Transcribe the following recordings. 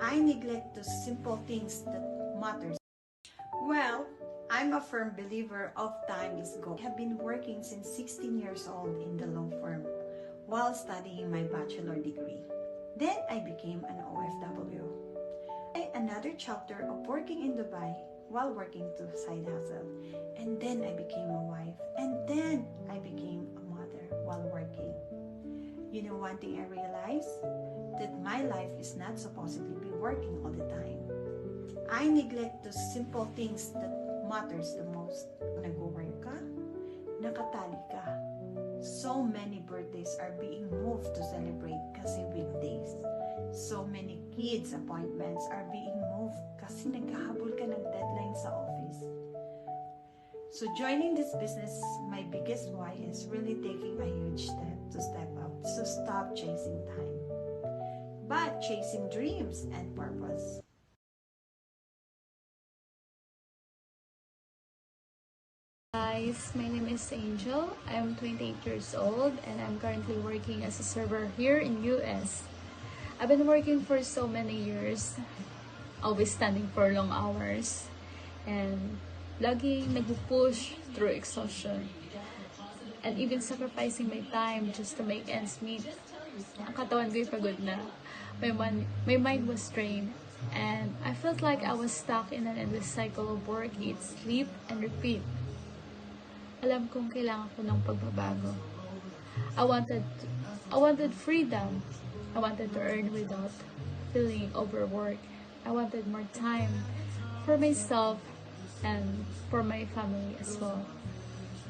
I neglect the simple things that matters. Well, I'm a firm believer of time is gold. I have been working since 16 years old in the law firm while studying my bachelor degree. Then I became an OFW. Another chapter of working in Dubai while working to side hustle. And then I became a wife. And then I became a mother while working. You know one thing I realized? That my life is not supposedly be working all the time. I neglect the simple things that matters the most. Nag-work ka, nakatali ka. So many birthdays are being moved to celebrate kasi weekdays. So many kids' appointments are being moved kasi naghahabol ka ng deadline sa office. So joining this business, my biggest why is really taking a huge step to step up. So stop chasing time, but chasing dreams and purpose. Guys, my name is Angel. I'm 28 years old and I'm currently working as a server here in US. I've been working for so many years, always standing for long hours and laging nagpo-push through exhaustion and even sacrificing my time just to make ends meet. Ang katawan ko'y pagod na. My mind was strained and I felt like I was stuck in an endless cycle of work, eat, sleep, and repeat. Alam kong kailangan ko ng pagbabago. I wanted freedom. I wanted to earn without feeling overworked. I wanted more time for myself and for my family as well.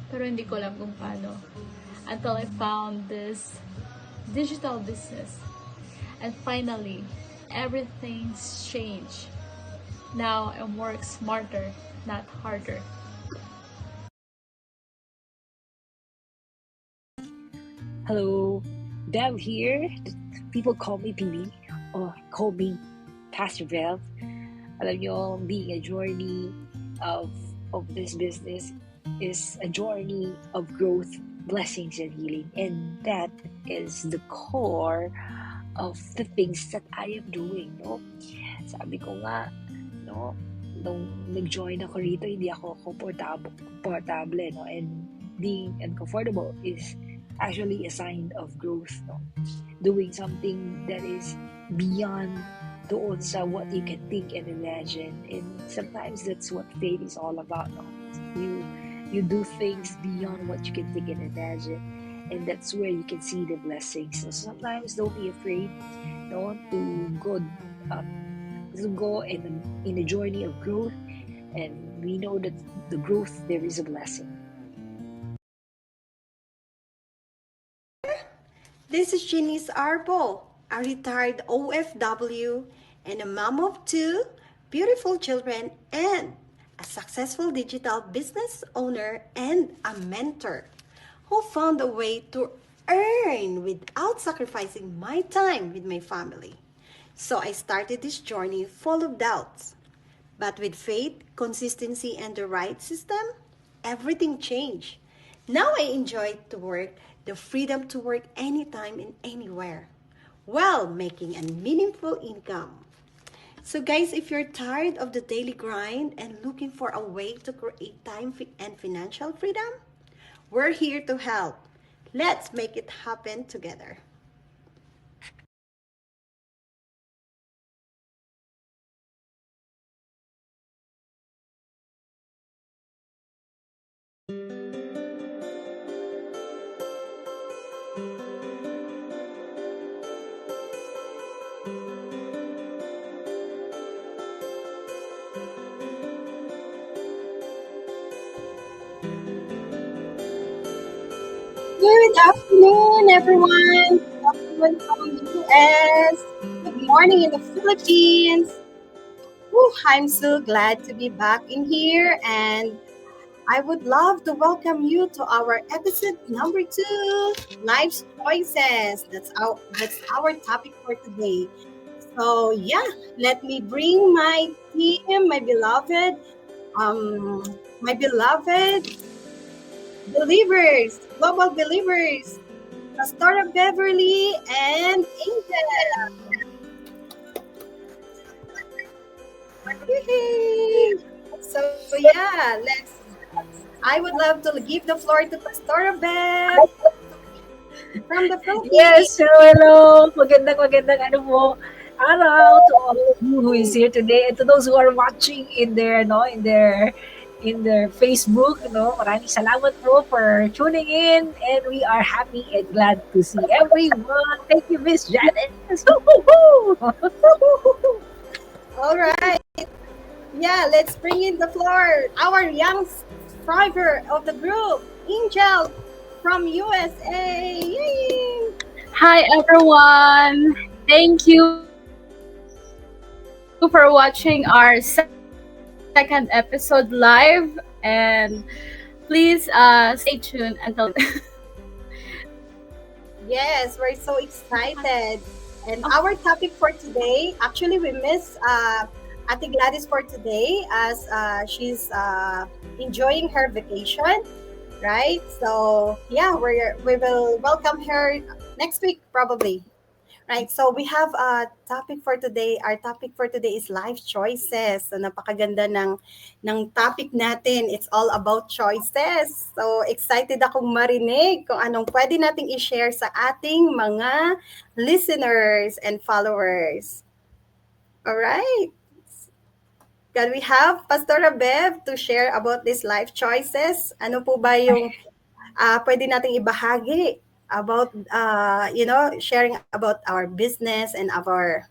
Pero hindi ko alam kung paano. Until I found this digital business. And finally, everything's changed. Now I work smarter, not harder. Hello, Bev here. People call me PB or call me Pastor Bev. Alam nyo, being a journey of this business is a journey of growth, blessings, and healing. And that is the core of the things that I am doing, no? Sabi ko nga, no, nung nag-join ako rito, hindi ako komportable, no? And being uncomfortable is actually a sign of growth, no? Doing something that is beyond doon sa what you can think and imagine, and sometimes that's what faith is all about, no? You do things beyond what you can think and imagine, and that's where you can see the blessings. So sometimes don't be afraid, no, to go in a journey of growth, and we know that the growth there is a blessing. This is Janice Arbo, a retired OFW and a mom of two beautiful children and a successful digital business owner and a mentor who found a way to earn without sacrificing my time with my family. So I started this journey full of doubts. But with faith, consistency, and the right system, everything changed. Now I enjoy to work, the freedom to work anytime and anywhere, while making a meaningful income. So guys, if you're tired of the daily grind and looking for a way to create time and financial freedom, we're here to help. Let's make it happen together. Good afternoon, everyone. Good afternoon from the US. Good morning in the Philippines. Whew, I'm so glad to be back in here, and I would love to welcome you to our episode number 2, Life's Choices. That's our topic for today. So yeah, let me bring my team, um, my beloved believers, global believers, Pastora Beverly and Angel. Yay! So yeah, let's. I would love to give the floor to Pastora Bev from the Philippines. Yes, hello. Magandang ano po, araw to all of you who is here today and to those who are watching in their in their Facebook, no. Maraming salamat po for tuning in and we are happy and glad to see everyone. Thank you, Miss Janice. All right. Yeah, let's bring in the floor our young striver of the group, Angel from USA. Yay! Hi everyone! Thank you for watching our second episode live, and please stay tuned until. Yes, we're so excited. And our topic for today, actually, we miss Ate Gladys for today as she's enjoying her vacation, right? So yeah, we will welcome her next week probably. Right, so we have a topic for today. Our topic for today is life choices. So napakaganda ng topic natin. It's all about choices. So excited akong marinig kung anong pwede nating i-share sa ating mga listeners and followers. All right. Can we have Pastora Bev to share about these life choices? Ano po ba yung pwede nating ibahagi about sharing about our business and our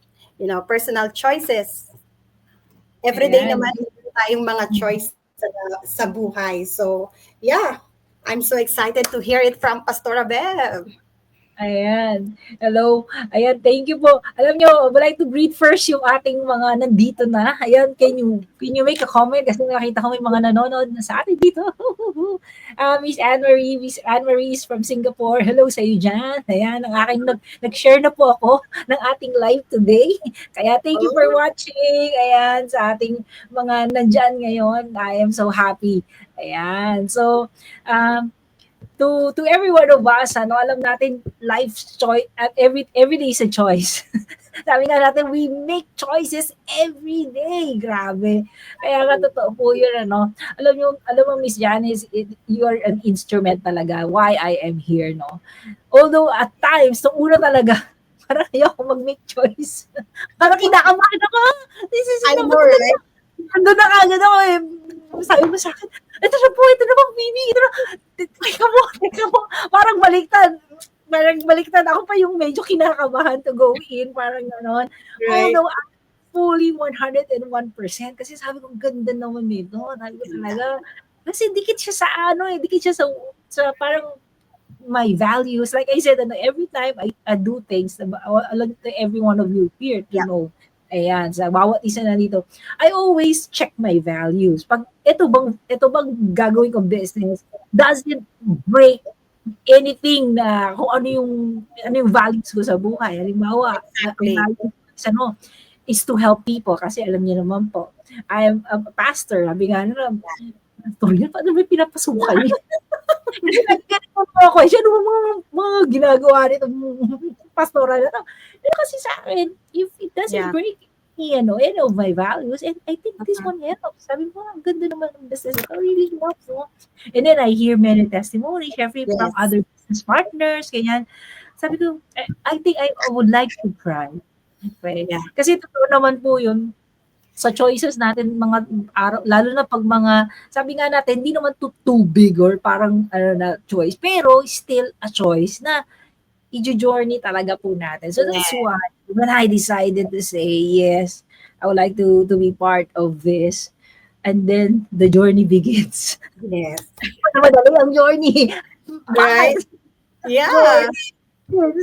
personal choices. Everyday Ayan. naman tayong mga choice sa buhay. So yeah, I'm so excited to hear it from Pastora Bev. Ayan. Hello. Ayan, thank you po. Alam nyo, I would like to greet first yung ating mga nandito na. Ayan, can you make a comment? Kasi nakita ko may mga nanonood na sa atin dito. Miss Anne-Marie is from Singapore. Hello sa iyo dyan. Ayan, ang aking nag-share na po ako ng ating live today. Kaya thank you for watching. Ayan, sa ating mga nandyan ngayon. I am so happy. Ayan. So, to every one of us, alam natin life's choice at every day is a choice. Sabi nga natin, we make choices every day. Grabe. Kaya nga totoo po yun, Alam mo, Miss Janice, you are an instrument talaga why I am here, no? Although at times, nung una talaga, parang ayoko mag-make choice. Parang kinakabahan ako. This is I know, right? Ando na agad ako eh. Sabi mo sa akin, ito na bang Bibi, teka mo, parang baliktad ako pa yung medyo kinakabahan to go in, parang gano'n. Right. Although, I'm fully 101% kasi sabi ko, ganda naman nito. Sabi ko talaga, kasi dikit siya sa dikit siya sa parang my values. Like I said, every time I do things, along to every one of you here to know. Ayan, sa bawat isa na dito, I always check my values. Pag ito bang gagawin kong business, does it break anything na kung ano yung values ko sa buhay? Halimbawa, Exactly. ang values is to help people kasi alam niyo naman po, I am a pastor. Sabi nga Torian, paano may pinapasukan niya? Ganun po ako. Siya naman mga ginagawa nito pastoral na to. Pero kasi sa akin, if it doesn't break any of my values, and I think this one helps. Sabi mo, ang ganda naman ng business. It really helps. No? And then I hear many testimonies, syempre from other business partners, ganyan. Sabi ko, I think I would like to try. Okay. Yeah. Kasi totoo naman po yun, sa choices natin mga araw, lalo na pag mga, sabi nga natin, hindi naman too big or parang na choice, pero still a choice na i-journey talaga po natin. So that's why when I decided to say yes, I would like to be part of this, and then the journey begins. Yes. Madali ang journey. Right? Yeah.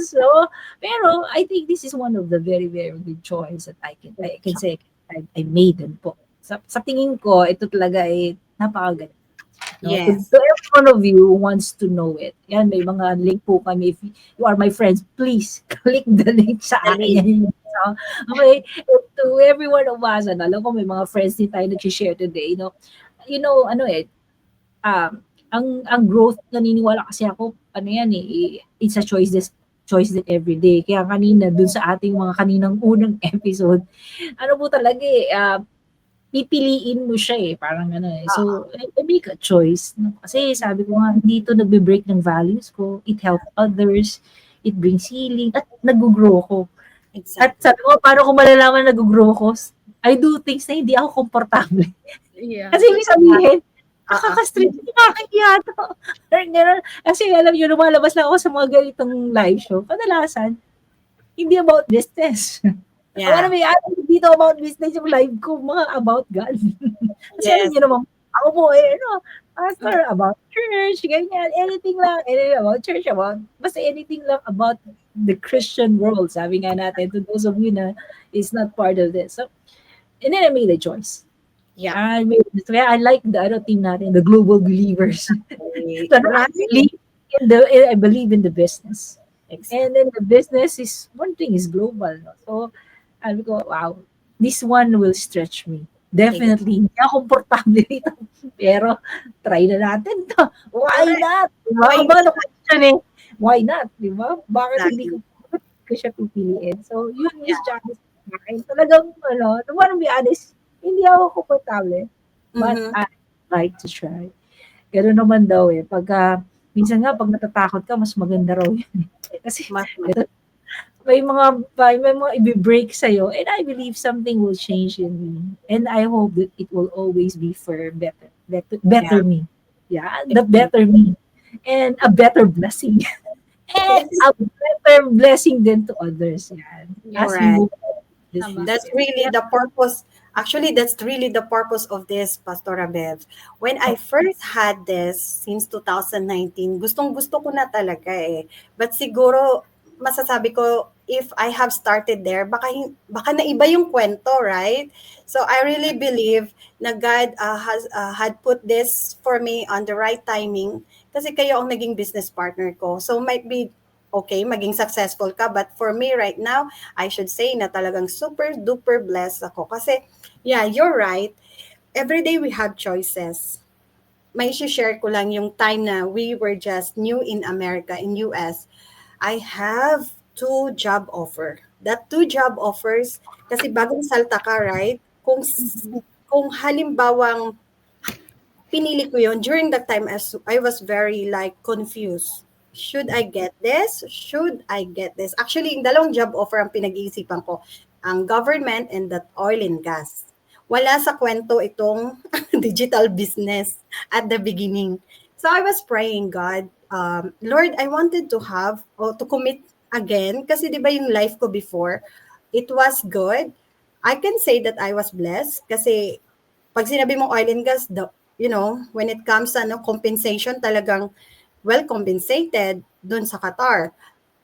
So, pero I think this is one of the very, very good choice that I can say I made them po. Sa tingin ko, ito talaga ay napakaganda. No? Yes. So every one of you wants to know it. Yan, may mga link po kami. If you are my friends, please click the link sa akin. So, okay, to every one of us, alam ko may mga friends din tayo nag-share today. Ang growth, naniniwala kasi ako, it's a choice that every day. Kaya kanina, dun sa ating mga kaninang unang episode, po talaga pipiliin mo siya eh, parang ano eh. So, I make a choice. No? Kasi sabi ko nga, dito nagbe-break ng values ko. It helps others. It brings healing. At nag-grow ko. At Exactly. sabi ko, paano ko malalaman nag-grow ko? I do things na hindi ako komportable. Yeah. Kasi ibig sabihin, Ah, nakaka-stress, nakakahiya to. Parang gano'n. Kasi alam nyo, lumalabas lang ako sa mga ganitong live show. Kadalasan, hindi about business. I wanna yeah. be honest, dito about business yung live ko, mga about God. Kasi alam Yes. niyo naman, ako po pastor, about church, ganyan, anything about church, basta anything lang about the Christian world, sabi nga natin, to those of you na is not part of this. So, and then I made a choice. Yeah. I like the other team natin, the global believers. So, Right. I believe in the business. Exactly. And then the business is, one thing is global. No? So, sabi ko, wow, this one will stretch me. Definitely, hindi ako komportable dito. Pero, try na natin to. Why Correct. not? Diba? Why Ang mga question eh, why not? Diba? Bakit hindi Exactly. ko siya pipiliin? So, yun, Miss Janice, sa akin. Talagang, to wanna be honest, hindi ako komportable. But Mhm. I like to try. Gano'n naman daw eh. Minsan nga, pag natatakot ka, mas maganda raw yun. Kasi, Mas may mga i-break sa'yo, and I believe something will change in me. And I hope that it will always be for better yeah. me. Yeah, the better me. And a better blessing. And a better blessing then to others. Yan. As we Correct. move on this Tama. That's weekend. really the purpose. Actually, that's really the purpose of this, Pastora Bev. When I first had this since 2019, gustong-gusto ko na talaga eh. But siguro, masasabi ko, if I have started there, baka naiba yung kwento, right? So I really believe na God had put this for me on the right timing kasi kayo ang naging business partner ko. So might be okay, maging successful ka. But for me right now, I should say na talagang super duper blessed ako. Kasi, yeah, you're right. Every day we have choices. May share ko lang yung time na we were just new in America, in US. I have 2 job offer. That 2 job offers, kasi bagong salta ka, right? Kung halimbawang pinili ko yon during that time as I was very like confused. Should I get this? Should I get this? Actually, yung dalawang job offer ang pinag-iisipan ko. Ang government and that oil and gas. Wala sa kwento itong digital business at the beginning. So I was praying, God, Lord, I wanted to have or to commit again kasi di ba yung life ko before, it was good. I can say that I was blessed kasi pag sinabi mong oil and gas, when it comes sa compensation, talagang well compensated dun sa Qatar.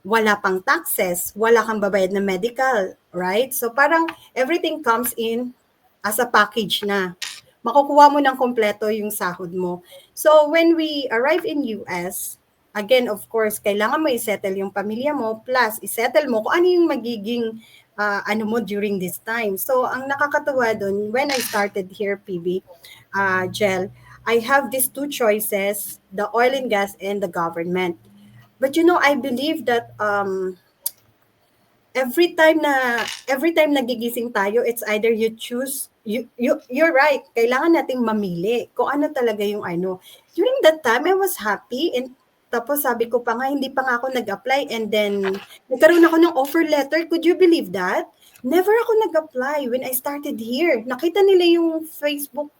Wala pang taxes, wala kang babayad na medical, right? So parang everything comes in as a package na. Makukuha mo ng kompleto yung sahod mo. So when we arrive in US, again, of course, kailangan mo i-settle yung pamilya mo, plus i-settle mo kung ano yung magiging ano mo during this time. So ang nakakatuwa dun, when I started here, PB, Gel, I have these 2 choices, the oil and gas and the government. But I believe that every time nagigising tayo, it's either you choose, you're right, kailangan nating mamili kung ano talaga yung ano. During that time, I was happy and tapos sabi ko pa nga, hindi pa nga ako nag-apply and then nagkaroon ako ng offer letter. Could you believe that? Never ako nag-apply when I started here. Nakita nila yung Facebook,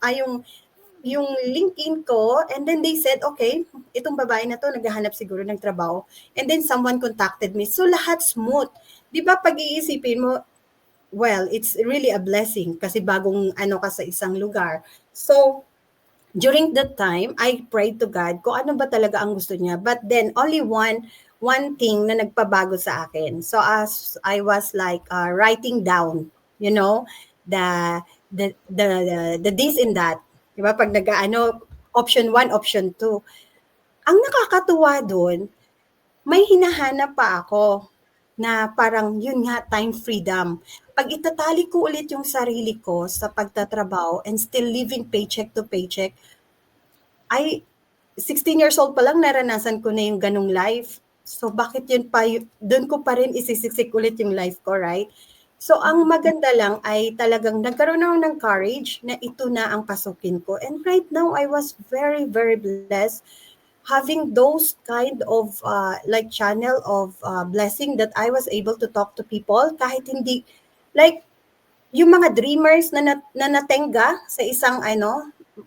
yung LinkedIn ko, and then they said, okay, itong babae na to, naghahanap siguro ng trabaho. And then someone contacted me. So lahat smooth. Di ba pag-iisipin mo, well, it's really a blessing kasi bagong ano ka sa isang lugar. So, during that time, I prayed to God kung ano ba talaga ang gusto niya. But then, only one thing na nagpabago sa akin. So, as I was like writing down, the the this and that. Diba? Pag option 1, option 2. Ang nakakatuwa doon, may hinahanap pa ako na parang yun nga, time freedom. Pag itatali ko ulit yung sarili ko sa pagtatrabaho and still living paycheck to paycheck, 16 years old pa lang naranasan ko na yung ganong life. So bakit yun pa, doon ko pa rin isisiksik ulit yung life ko, right? So, ang maganda lang ay talagang nagkaroon ako ng courage na ito na ang pasukin ko. And right now, I was very, very blessed having those kind of like channel of blessing that I was able to talk to people kahit hindi, like, yung mga dreamers na natenga sa isang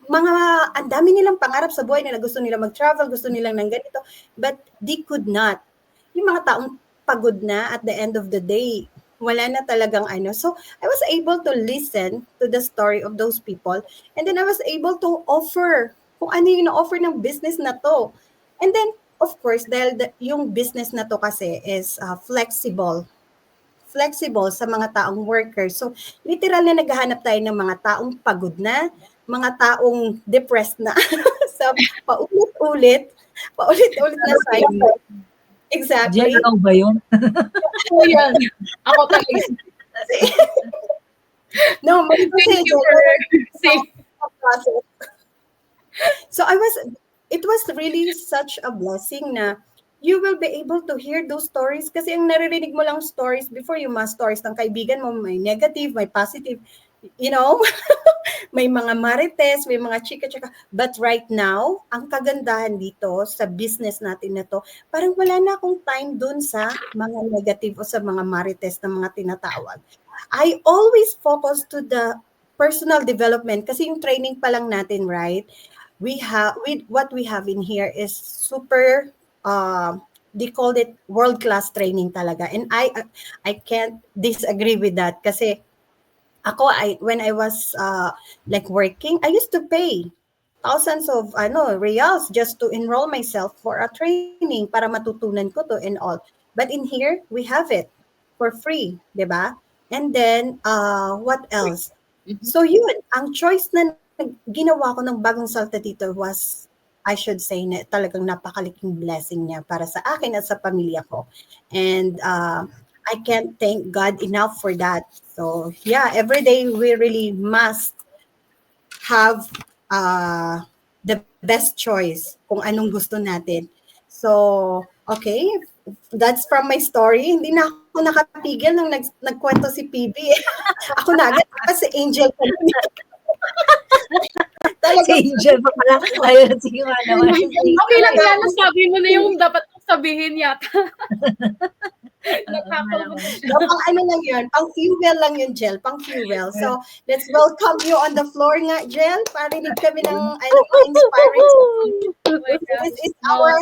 mga ang dami nilang pangarap sa buhay nila, gusto nila mag-travel, gusto nilang ng ganito, but they could not. Yung mga taong pagod na at the end of the day, wala na talagang So, I was able to listen to the story of those people, and then I was able to offer kung ano yung na-offer ng business na to. And then, of course, dahil yung business na to kasi is flexible sa mga taong workers. So, literal na naghahanap tayo ng mga taong pagod na, mga taong depressed na sa paulit-ulit na cycle. Exactly. Jen, ikaw ba yun? So, yan. Ako talaga. No, Thank you for saying. So it was really such a blessing na you will be able to hear those stories kasi ang naririnig mo lang stories before, yung mga stories ng kaibigan mo, may negative, may positive, may mga marites, may mga chika-chika. But right now, ang kagandahan dito sa business natin na to, parang wala na akong time dun sa mga negative o sa mga marites na mga tinatawag. I always focus to the personal development kasi yung training pa lang natin, right? What we have in here is super they called it world-class training talaga. And I can't disagree with that kasi when I was like working, I used to pay thousands of reals just to enroll myself for a training para matutunan ko to and all. But in here, we have it for free, 'di ba? And then what else? So yun, ang choice na ginawa ko ng Bagong Salta dito was, I should say, na talagang napakalaking blessing niya para sa akin at sa pamilya ko. And I can't thank God enough for that. So yeah, every day we really must have the best choice kung anong gusto natin. So, okay, that's from my story. Hindi na ako nakapigil nung nagkwento si PB. Ako na agad kasi Angel. Si Angel pa pala. Ayun, sige nga naman. Okay lang yan. Nasabi mo na yung dapat mong sabihin yata. Pang lang yun, pang fuel lang yun, Jel, pang fuel. So, let's welcome you on the floor nga, Jel. Parinig kami ng inspiring. This is our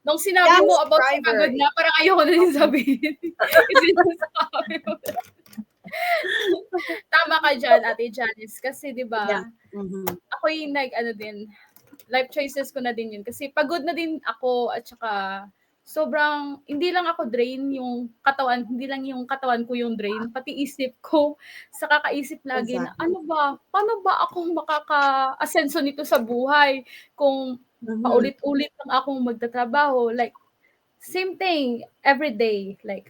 nung sinabi mo about sa pagod na, parang ayoko na din sabihin. Tama ka dyan, Ate Janice. Kasi, di ba, ako yung life choices ko na din yun. Kasi pagod na din ako at saka sobrang, hindi lang ako drain yung katawan, hindi lang yung katawan ko yung drain, pati isip ko, sa kakaisip lagi na, paano ba ako makaka-asenso nito sa buhay kung paulit-ulit lang akong magtatrabaho, like, same thing, every day, like,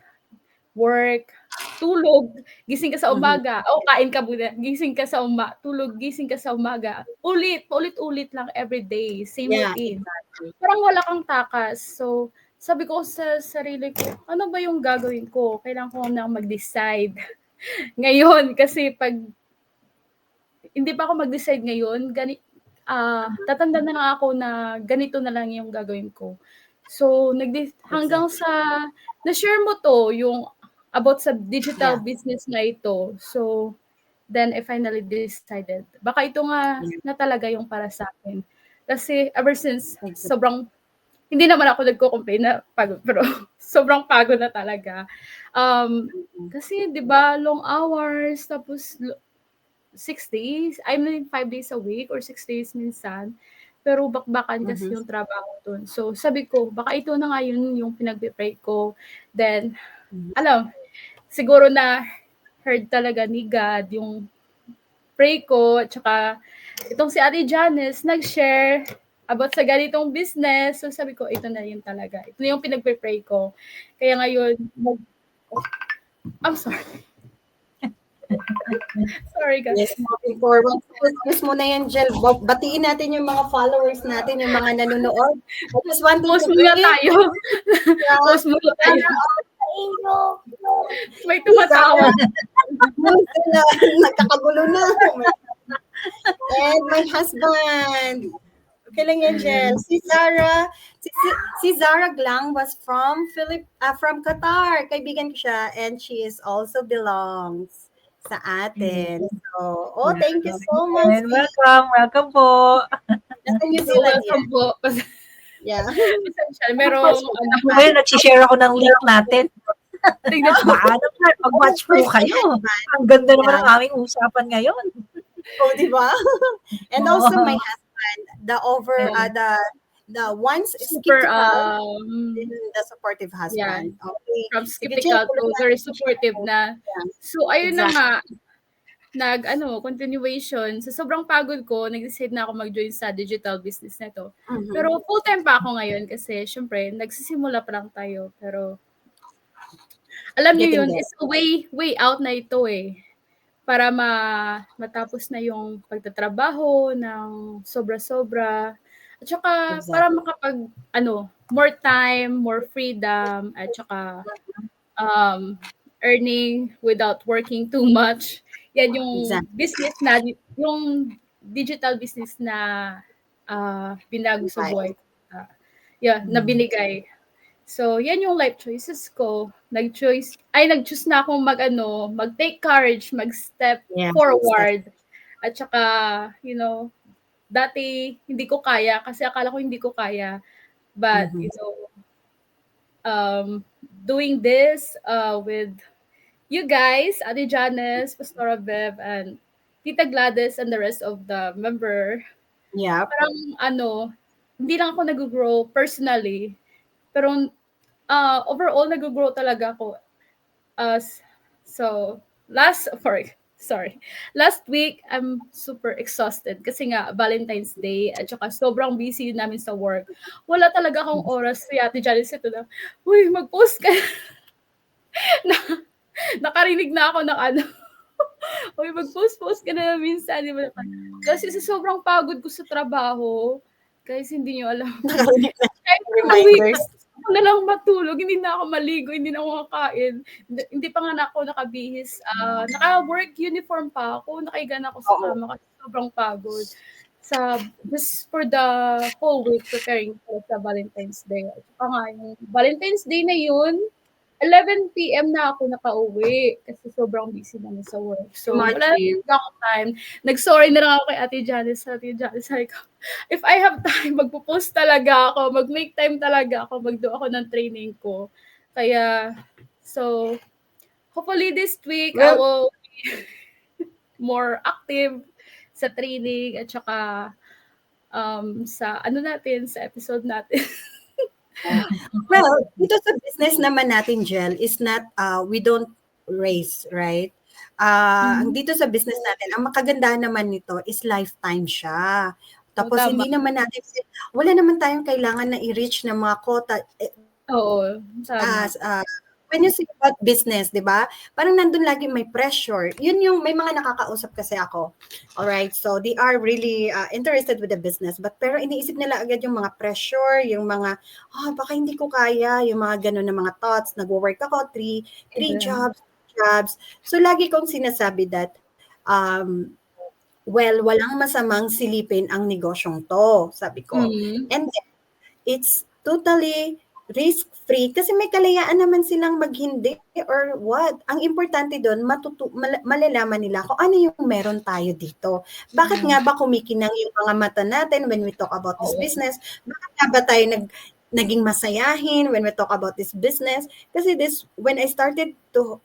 work, tulog, gising ka sa umaga, kain ka muna, gising ka sa tulog, gising ka sa umaga, paulit-ulit lang every day, same routine. Parang wala kang takas. So, sabi ko sa sarili ko, ano ba yung gagawin ko? Kailangan ko na mag-decide ngayon. Kasi pag hindi pa ako mag-decide ngayon, tatanda na lang ako na ganito na lang yung gagawin ko. So, hanggang sa, na-share mo to, yung about sa digital business na ito. So, then I finally decided, baka ito nga na talaga yung para sa akin. Kasi ever since, sobrang, hindi naman ako nagko-complain na pagod, pero sobrang pagod na talaga. Kasi, di ba, long hours, tapos 6 days, 5 days a week or 6 days minsan. Pero bakbakan kasi yung trabaho dun. So, sabi ko, baka ito na nga yun yung pinag-pray ko. Then, siguro na heard talaga ni God yung pray ko. At saka, itong si Ate Janice nag-share about sa ganitong business. So, sabi ko, ito na yun talaga. Ito na yung pinag-pray ko. Kaya ngayon, I'm sorry. Sorry, guys. Yes, before excuse mo na yan, Jel. Batiin natin yung mga followers natin, yung mga nanonood. I just want to Post muna tayo. Post muna tayo. May tumatawa. Na, nagkakagulo na. And my husband. Okay lang yan, Jel. Si Zara Glang was from Qatar. Kaibigan ko siya, and she is also belongs sa atin. So, thank you so much. And welcome po. Nasa New So, Zealand welcome yan. po. Yeah. Pasensya, meron, Ako ngayon, nagsishare ako ng link natin. tingnan po. Baka naman, mag-watch po kayo. Ang ganda naman ng aming usapan ngayon. Oh, di ba? And Oo. also my husband, the once Super, skeptical, the supportive husband. Okay. from Sige, skeptical Jel, to very supportive na. Yeah. So, ayun na nga. Continuation. Sa sobrang pagod ko, nag-decide na ako mag-join sa digital business na to. Mhm. Pero full-time pa ako ngayon kasi syempre, nagsisimula pa lang tayo. Pero alam niyo Getting yun, there. it's a way out na ito eh. Para matapos na yung pagtatrabaho ng sobra-sobra. At saka Exactly. para makapag, more time, more freedom, at saka earning without working too much. Yan yung Exactly. business na, yung digital business na binago sa buhay ko. Na binigay. So, yan yung life choices ko. Nag-choose na akong mag-take courage, mag-step Yeah, forward. At saka, dati hindi ko kaya kasi akala ko hindi ko kaya. But, doing this with you guys, Ate Janice, Pastora Bev, and Tita Gladys, and the rest of the member, Yeah. parang hindi lang ako nag-grow personally, pero overall nag-grow talaga ako. Last week, I'm super exhausted kasi nga Valentine's Day at saka sobrang busy namin sa work. Wala talaga akong oras. Si Ate Janice ito na, uy, mag-post ka. Nakarinig na ako ng uy, mag-post ka na minsan. Kasi sa sobrang pagod ko sa trabaho, guys, hindi nyo alam. Reminders. Ako na lang matulog, hindi na ako maligo, hindi na ako kakain. Hindi pa nga ako nakabihis. Naka-work uniform pa ako, nakaiga na ako sa kama kasi sobrang pagod. Just for the whole week preparing for sa Valentine's Day. At saka nga, yung Valentine's Day na yun, 11 p.m. na ako nakauwi kasi sobrang busy naman sa work. So, wala na ako time. Nag-sorry na lang ako kay Ate Janice. Sabi ko, if I have time, magpo-post talaga ako, mag-make time talaga ako, mag-do ako ng training ko. Kaya, so, hopefully this week, I will be more active sa training at saka sa sa episode natin. Well, dito sa business naman natin, Jel, is not, we don't race, right? Dito sa business natin, ang makagandahan naman nito is lifetime siya. Tapos hindi naman natin, wala naman tayong kailangan na i-reach ng mga quota. Oo. When you say about business, di ba? Parang nandun lagi may pressure. Yun yung, may mga nakakausap kasi ako. Alright, so they are really interested with the business. But pero iniisip nila agad yung mga pressure, yung mga, baka hindi ko kaya, yung mga ganun na mga thoughts. Nag-work ako, three jobs. So lagi kong sinasabi that, walang masamang silipin ang negosyong to, sabi ko. And it's totally risk-free kasi may kalayaan naman silang maghindi or what. Ang importante doon, malalaman nila kung ano yung meron tayo dito. Bakit nga ba kumikinang yung mga mata natin when we talk about this business? Bakit nga ba tayo naging masayahin when we talk about this business? Kasi when I started to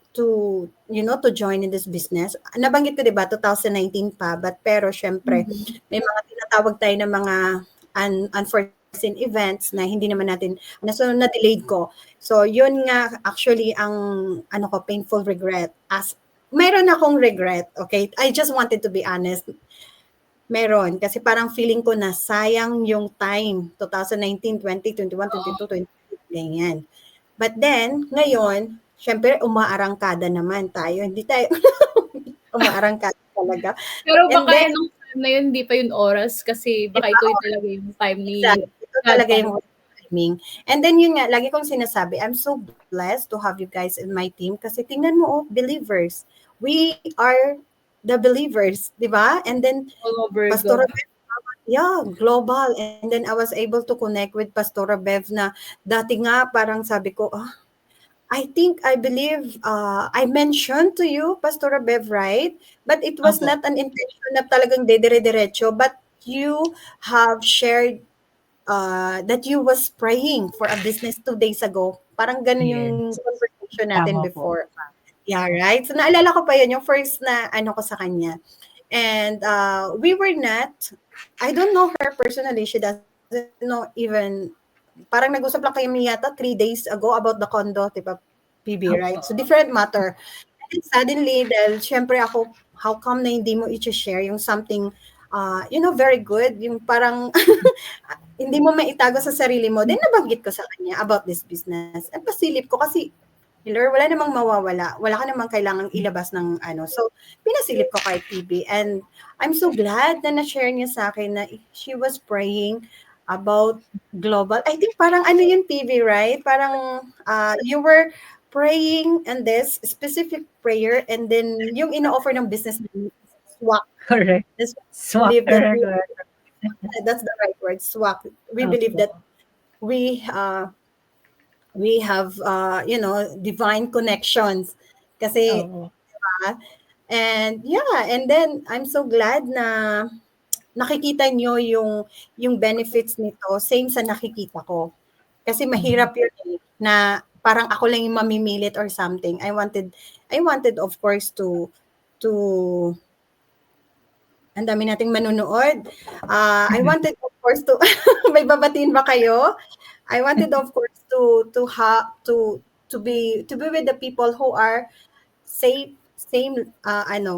join in this business, nabanggit ko, diba, 2019 pa, pero syempre, may mga tinatawag tayo ng mga unfortunate events na hindi naman natin, so na-delayed ko. So, yun nga, actually, ang, painful regret. Meron akong regret, okay? I just wanted to be honest. Meron. Kasi parang feeling ko na sayang yung time. 2019, 20, 21, 22, 23, ganyan. But then, ngayon, syempre, umaarangkada naman tayo. Hindi tayo umaarangkada talaga. Pero baka nung time na yun, hindi pa yun oras kasi baka ito yung talaga yung time ni... Exactly. Ito talaga yung Ming. And then yun nga, lagi kong sinasabi, I'm so blessed to have you guys in my team kasi tingnan mo, believers. We are the believers, di ba? And then, All over Pastora God. Bev, yeah, global. And then I was able to connect with Pastora Bev na dati nga parang sabi ko, I think, I believe, I mentioned to you, Pastora Bev, right? But it was Opo. not an intention na talagang dedire-derecho, but you have shared that you was praying for a business 2 days ago. Parang ganun yung Yes. conversation natin Tama po. before. Yeah, right? So naalala ko pa yun, yung first na ano ko sa kanya. And we were not, I don't know her personally, she doesn't know even, parang nag-usap lang kayo yata 3 days ago about the condo, diba, PB, right? So different matter. And suddenly, dahil syempre ako, how come na hindi mo i-share yung something, very good, yung parang hindi mo maitago sa sarili mo, then nabanggit ko sa kanya about this business. At pasilip ko kasi, Hiller, wala namang mawawala. Wala ka namang kailangang ilabas ng ano. So, pinasilip ko kay PB. And I'm so glad na na-share niya sa akin na she was praying about global. I think parang ano yun, PB, right? Parang you were praying and this specific prayer and then yung ino-offer ng business swak. Correct. This Swak. believe that Correct. that's the right word, swak. We believe that we have divine connections kasi Oo. diba? And yeah, and then I'm so glad na nakikita nyo yung benefits nito same sa nakikita ko kasi mahirap yun na parang ako lang yung mamimilit or something. I wanted of course to ang dami nating manunood. I wanted of course to may babatiin ba kayo? I wanted of course to be with the people who are same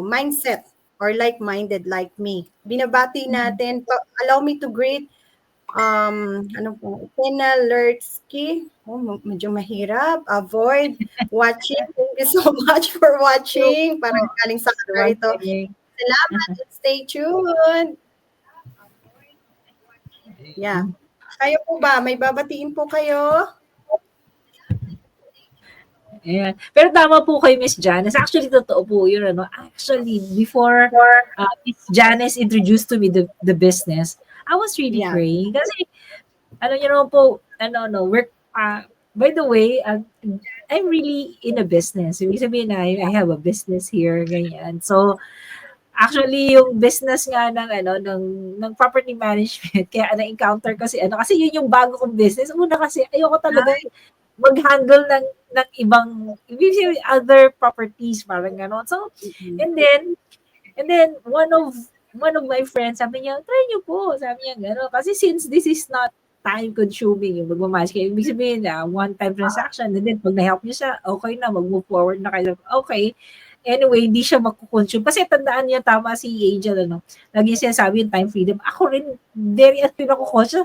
mindset or like-minded like me. Binabati natin. Allow me to greet Tena Lertsky. Medyo mahirap. Avoid watching. Thank you so much for watching. Parang galing sa kanila ito. Salamat and stay tuned. Yeah. Kayo po ba? May babatiin po kayo? Ayan. Pero tama po kay Miss Janice. Actually, totoo po yun. Actually, before Miss Janice introduced to me the business, I was really praying. Kasi, work, by the way, I'm really in a business. Ibig sabihin na, I have a business here, ganyan. So, actually, yung business nga ng property management, kaya na-encounter kasi yun yung bago kong business. Una kasi, ayoko talaga mag-handle ng ibang, other properties, parang gano'n. So, and then, one of my friends, sabi niya, try niyo po, sabi niya gano'n. Kasi since this is not time-consuming, yung magmamanage kayo, ibig sabihin na one-time transaction, and then pag na-help niyo siya, okay na, mag-move forward na kayo. Okay. Anyway, hindi siya magkukonsume. Kasi tandaan niya, tama si Angel, lagi sinasabi yung time freedom. Ako rin, very ako-conscious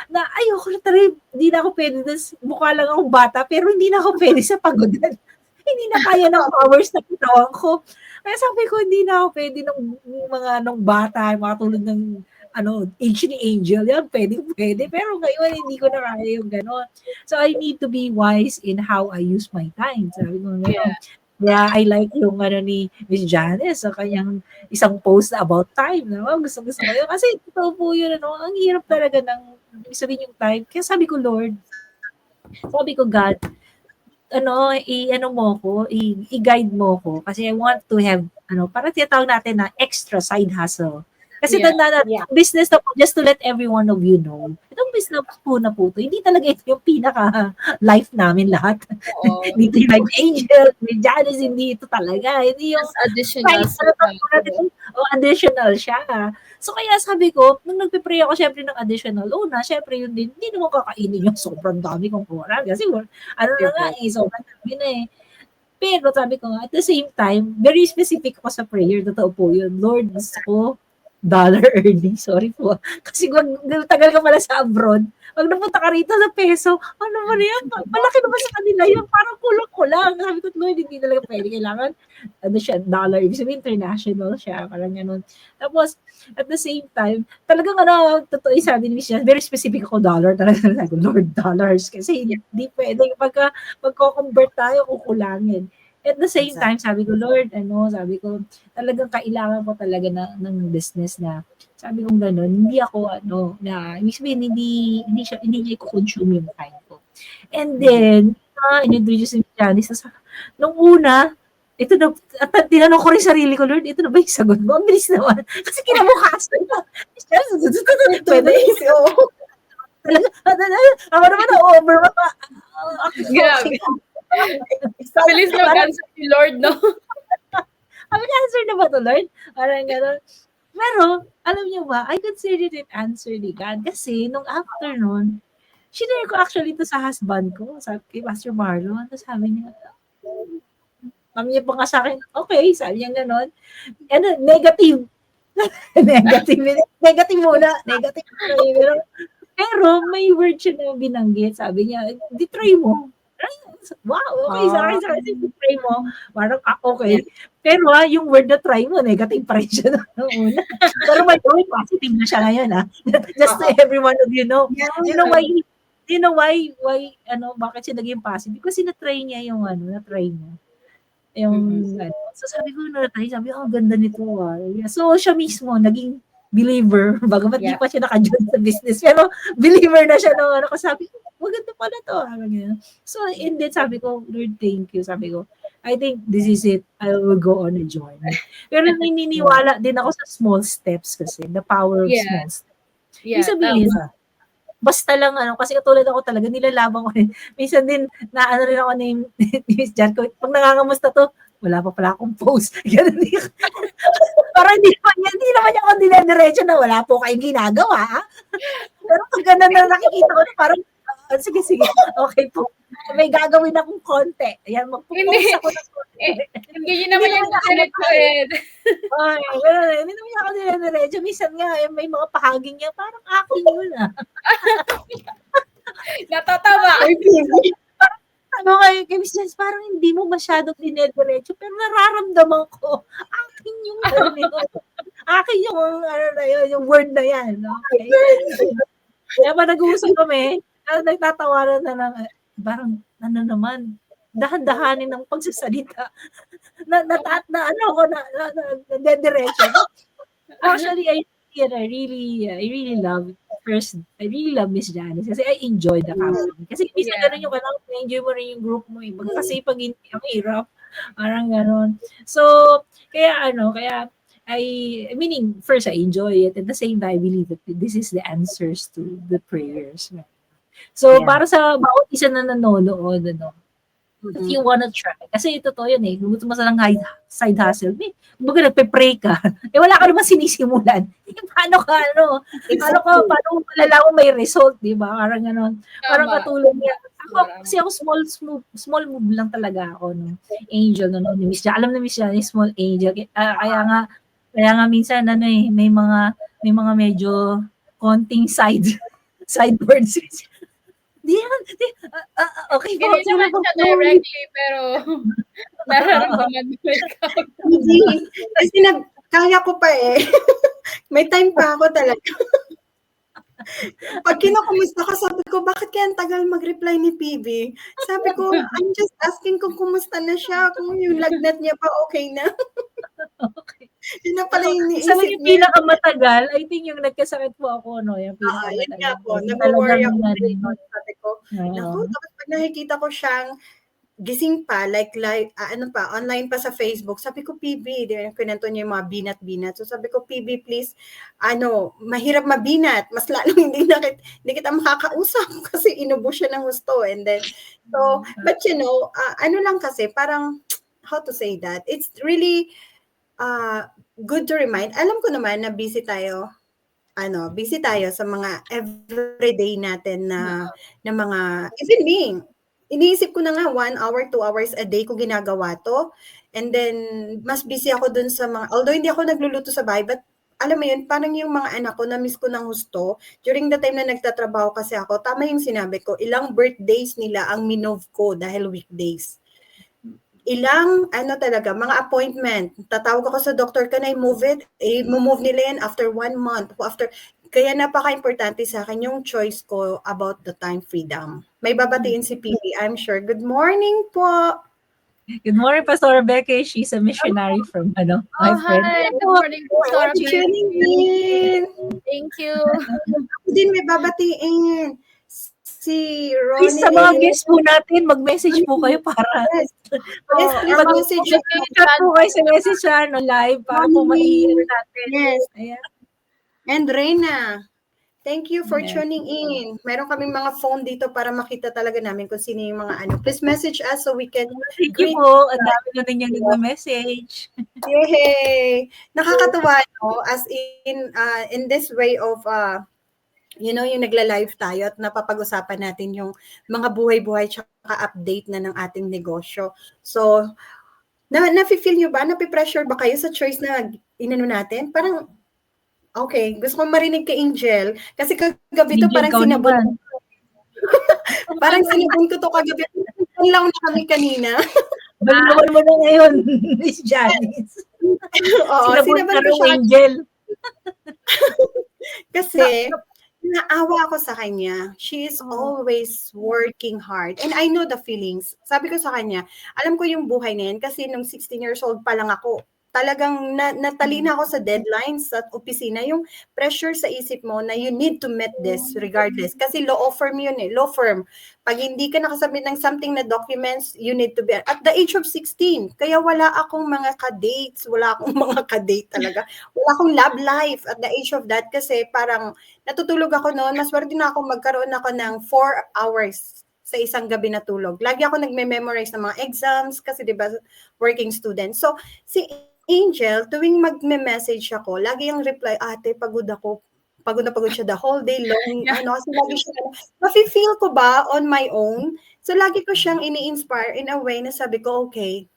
na ayoko na talaga, hindi na ako pwede, mukha lang akong bata, pero hindi na ako pwede sa pagodan. Hindi na kaya ng powers na kitawan ko. Kaya sabi ko, hindi na ako pwede ng mga bata, mga tulad ng age ni Angel, yan, pwede. Pero ngayon, hindi ko na kaya yung gano'n. So, I need to be wise in how I use my time. Sabi ko, gano'n. Yeah, I like yung ni Miss Janice sa kanyang isang post na about time. Gusto ko yun. Kasi totoo po yun, ang hirap talaga ng sabihin yung time. Kaya sabi ko, Lord, God, i-guide mo ko kasi I want to have, para tinatawag natin na extra side hustle. Kasi business na po, just to let every one of you know, itong business po na po to, hindi talaga ito yung pinaka-life namin lahat. Dito yung like Angel, may Janice, hindi ito talaga. Hindi yung additional. Additional siya. So kaya sabi ko, nung nagpe-pray ako syempre ng additional, syempre yun din, hindi naman kakainin yung sobrang dami kong pera. Kasi sobrang dami na eh. Pero sabi ko nga, at the same time, very specific ako sa prayer. Totoo po yun. Lord, gusto ko dollar earning. Sorry po. Kasi tagal ka pala sa abroad. Pag napunta ka rito sa peso, ano ba yan? Malaki naman sa kanila yun. Parang kulang-kulang. Sabi ko, Lord, hindi talaga pwede. Kailangan, ano siya, dollar. Ibig sabihin, international siya. Parang ganun. Tapos, at the same time, talagang totoo yung sabi ni Miss Jan, very specific ako dollar. Talagang sabi ko, Lord, dollars. Kasi hindi pwede. Pagko-convert tayo, kukulangin. At the same time, sabi ko, Lord, sabi ko, talagang kailangan ko talaga ng business na, sabi ko gano'n, hindi ako, ibig sabihin, hindi niya i-consume yung time ko. And then, in-introduce ni Janice, nung una, ito na, at tinanong ko rin sarili ko, Lord, ito na ba yung sagot mo? Ang bilis naman. Kasi kinabukasan na. Pwede. Ako naman na-over. Grabe. Bilis mag-answer ni Lord, no? Answer na ba to, Lord? Parang gano'n. Pero, alam niyo ba, I consider it answer ni God. Kasi, nung afternoon, shinare ko actually to sa husband ko, kay Pastor Marlon. Tapos sabi niya, mami niya pa nga sa akin, okay, sabi niya gano'n. Negative. Negative muna. Negative. Pero, may word siya na binanggit. Sabi niya, di try mo. Wow, okay, sa akin, try mo. Parang, okay. Pero yung word na try mo, negative pa rin siya noong una. Pero may positive na siya ngayon, Just so every one of you know. You know why, bakit siya naging positive? Kasi na-try niya yung na-try niya. So sabi ko, sabi ko, ganda nito, Yeah. So siya mismo, naging believer, bagamat di pa siya naka-join sa business, pero believer na siya kasi sabi ko, maganda pala to. So, and then sabi ko, Lord, thank you. Sabi ko, I think this is it. I will go on a journey. Pero naniniwala din ako sa small steps kasi, the power of small steps. Ibig sabihin, basta lang, kasi katulad ako talaga, nilalaban ko rin. Minsan din, rin ako ni Miss Jan ko, pag nangangamusta to, wala pa pala akong post. Ganun din. Parang hindi naman niya ako dinediretso na wala po kayong ginagawa. Pero pag ganun na nakikita ko na parang, sige, okay po. May gagawin akong konti. Ayan, magpo-post ako ng konti. Hindi yun naman yung diretso Hindi naman niya ako dinediretso. Minsan nga, may mga pahaging niya, parang akin yun Natatawa. Kay Miss Jens, parang hindi mo masyadong dinediretso, pero nararamdaman ko, akin yung akin yung, yung word na yan. Okay? Kaya pa nag-uusap kami, nagtatawanan na lang, parang, naman, dahan-dahanin ng pagsasalita. Nadiretso. Actually, I really love Miss Janice kasi I enjoy the company. Kasi minsan ganun yung enjoy mo rin yung group mo. Kasi pag hindi, ang hirap. Parang ganun. So, kaya meaning, first, I enjoy it. At the same time, I believe that this is the answers to the prayers. So, para sa bawat isa na nanonood, if you wanna try, kasi totoo yun gusto mo sa lang side hustle, kumbaga nagpe-pray ka, wala ka naman sinisimulan. Paano paano malalaman may result, di ba? Parang gano'n. Parang katulad niya. Kasi ako small move lang talaga ako, Angel, ni Miss Jan. Alam na Miss Jan, small angel. Kaya nga minsan, may mga medyo konting sideboards. Okay po. Hindi naman siya directly, pero nararamdaman mo ikaw. Hindi. Kasi kaya ko pa May time pa ako talaga. Pag kinukumusta ko, sabi ko, bakit kaya ang tagal mag-reply ni PB? Sabi ko, I'm just asking kung kumusta na siya, kung yung lagnat niya pa okay na. Okay. Yun na pala yung niisip niya. Yung pinakamatagal, I think yung nagkasakit po ako, yung pinakamatagal. Yun nga po, nag-worry ako rin. Sabi ko, naku, tapos pag nakikita ko siyang gising pa, like online pa sa Facebook. Sabi ko, PB, kinento niya yung mga binat-binat. So sabi ko, PB, please, mahirap mabinat. Mas lalong hindi kita makakausap kasi inubos siya ng gusto. And then, so, but lang kasi, parang, how to say that? It's really good to remind. Alam ko naman na busy tayo sa mga everyday natin na mga, even me, iniisip ko na nga 1 hour, 2 hours a day ko ginagawa to. And then, mas busy ako dun sa mga, although hindi ako nagluluto sa bahay, but alam mo yun, parang yung mga anak ko, na-miss ko ng husto. During the time na nagtatrabaho kasi ako, tama yung sinabi ko, ilang birthdays nila ang minove ko dahil weekdays. Ilang, talaga, mga appointment. Tatawag ako sa doctor, can I move it? Move nila yan after 1 month. Kaya napaka-importante sa akin yung choice ko about the time freedom. May babatiin si PB, I'm sure. Good morning po. Good morning, Pastor Becky. She's a missionary from my friend. Hi. Good morning, Pastor Tuning Becky. in. Thank you. Ako din may babatiin. Si Please, sa mga guests po natin, mag-message po kayo para Yes, please mag-message. mag-chat po kayo sa message live para po ma-hear natin. Yes. Ayan. And Reyna, thank you for Yes. tuning in. Meron kaming mga phone dito para makita talaga namin kung sino yung mga ano. Please message us so we can Thank you greet. po. Ang dami na ninyo nagme-message. Yay! Nakakatuwa, no? As in this way of, yung nagla-live tayo at napapag-usapan natin yung mga buhay-buhay tsaka update na ng ating negosyo. So, nafe-feel nyo ba? Nape-pressure ba kayo sa choice na inano natin? Parang, okay, gusto kong marinig kay Angel. Kasi kagabi to Angel, parang ikaw sinabon. naman. Parang sinabon ko to kagabi. Lang na kami kanina. Baliwan mo na ngayon, Miss Janice. Oo, Sinabon sinaban ka ko rin, siya. Angel. Kasi, naawa ako sa kanya. She is always working hard. And I know the feelings. Sabi ko sa kanya, alam ko yung buhay na yan kasi nung 16 years old pa lang ako, talagang natalina ako sa deadlines at opisina. Yung pressure sa isip mo na you need to meet this regardless. Kasi law firm yun eh. Law firm. Pag hindi ka nakasubmit ng something na documents, you need to be at the age of 16. Kaya wala akong mga ka-dates. Wala akong mga ka-date talaga. Wala akong love life at the age of that kasi parang natutulog ako noon. Maswerte na ako magkaroon ako ng 4 hours sa isang gabi na tulog. Lagi ako nagme-memorize ng mga exams kasi 'di ba working student. So si Angel, tuwing magme-message ako, lagi yung reply, ate, pagod ako. Pagod na pagod siya the whole day long. Kasi lagi siya, mafe-feel ko ba on my own? So lagi ko siyang ini-inspire in a way na sabi ko, okay,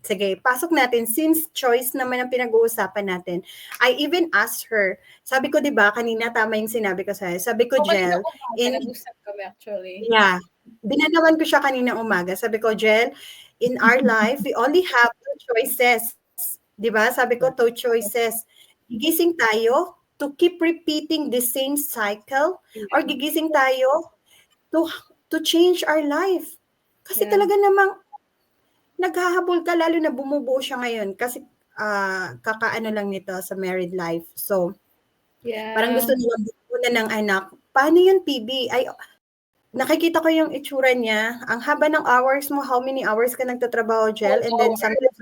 sige, pasok natin. Since choice naman ang pinag-uusapan natin, I even asked her, sabi ko, di ba, kanina tama yung sinabi ko sa'yo. Sabi ko, Jel, nag-usap kami actually. Yeah. Binanawan ko siya kanina umaga. Sabi ko, Jel, in our life, we only have 2 choices. Di ba? Sabi ko, 2 choices. Gigising tayo to keep repeating the same cycle or gigising tayo to change our life. Kasi talaga namang naghahabol ka, lalo na bumubuo siya ngayon kasi kakaano lang nito sa married life. So, parang gusto nila bumuo ng anak. Paano yun, PB? Nakikita ko yung itsura niya. Ang haba ng hours mo. How many hours ka nagtatrabaho, Jel? And then sometimes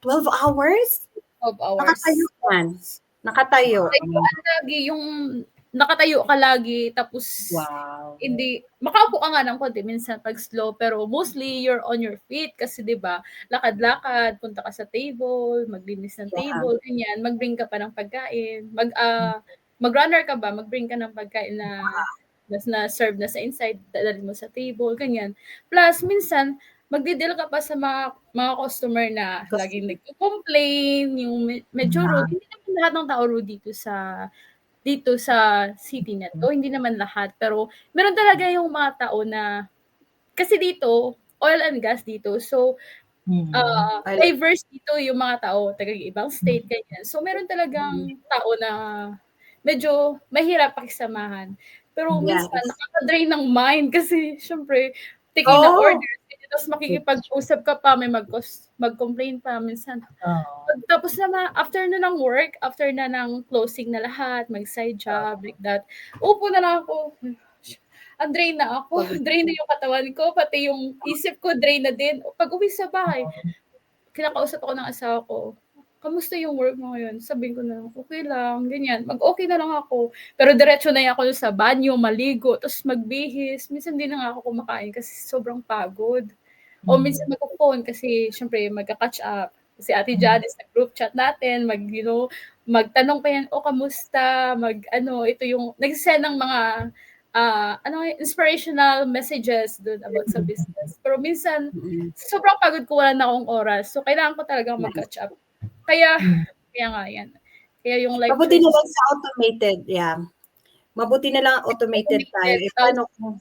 12 hours? 12 hours. Nakatayo yan. Nakatayo. Lagi yung nakatayo ka lagi tapos hindi makaupo ka nga ng konti minsan pag slow pero mostly you're on your feet kasi 'di ba lakad-lakad punta ka sa table maglinis ng table ganyan mag-bring ka pa ng pagkain mag-runner ka ba mag-bring ka ng pagkain na serve na sa inside dadalhin mo sa table ganyan plus minsan magdi-deal ka pa sa mga customer na laging nagko-complain yung medyo rude hindi naman lahat ng tao rude dito sa city na to, hindi naman lahat, pero meron talaga yung mga tao na, kasi dito, oil and gas dito, so, diverse dito yung mga tao, taga ibang state, ganyan. So, meron talagang tao na medyo mahirap pakisamahan. Pero minsan, nakaka-drain ng mind kasi, syempre, taking na orders, tapos makikipag-usap ka pa, may mag-complain pa minsan. Tapos na after na ng work, after na ng closing na lahat, mag-side job, like that, upo na lang ako. Drain na ako. Drain na yung katawan ko, pati yung isip ko, drain na din. Pag uwi sa bahay, kinakausap ako ng asawa ko, kamusta yung work mo ngayon? Sabihin ko na, okay lang, ganyan. Mag-okay na lang ako. Pero diretso na ako sa banyo, maligo, tapos magbihis. Minsan din na nga ako kumakain kasi sobrang pagod. O minsan mag-phone kasi syempre magka-catch up. Si Ate Janice na group chat natin, magtanong pa yan, kamusta? Ito yung, nagsisend ng mga inspirational messages doon about sa business. Pero minsan, sobrang pagod ko, wala na akong oras. So, kailangan ko talagang mag-catch up. Kaya nga yan. Kaya yung life Mabuti na choices lang sa automated, yeah. Mabuti na lang automated tayo. automated. Paano kung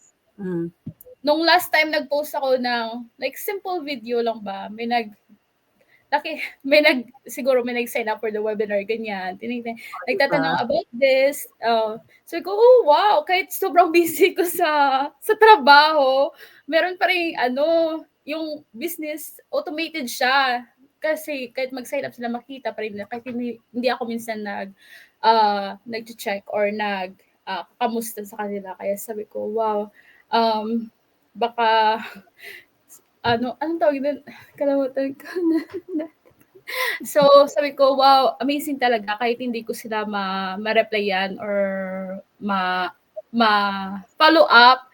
Nung last time nag-post ako ng like simple video lang ba, siguro may nag-sign up for the webinar, ganyan. Nagtatanong about this. So ko, oh wow, kahit sobrang busy ko sa trabaho, meron pa rin yung business, automated siya. Kasi kahit mag-sign up sila, makita pa rin nila. Kahit hindi ako minsan nag-check or kamusta sa kanila. Kaya sabi ko, wow, baka anong tawag din? Kalimutan ko na. So, sabi ko, wow, amazing talaga kahit hindi ko sila ma-replyan or ma-follow up,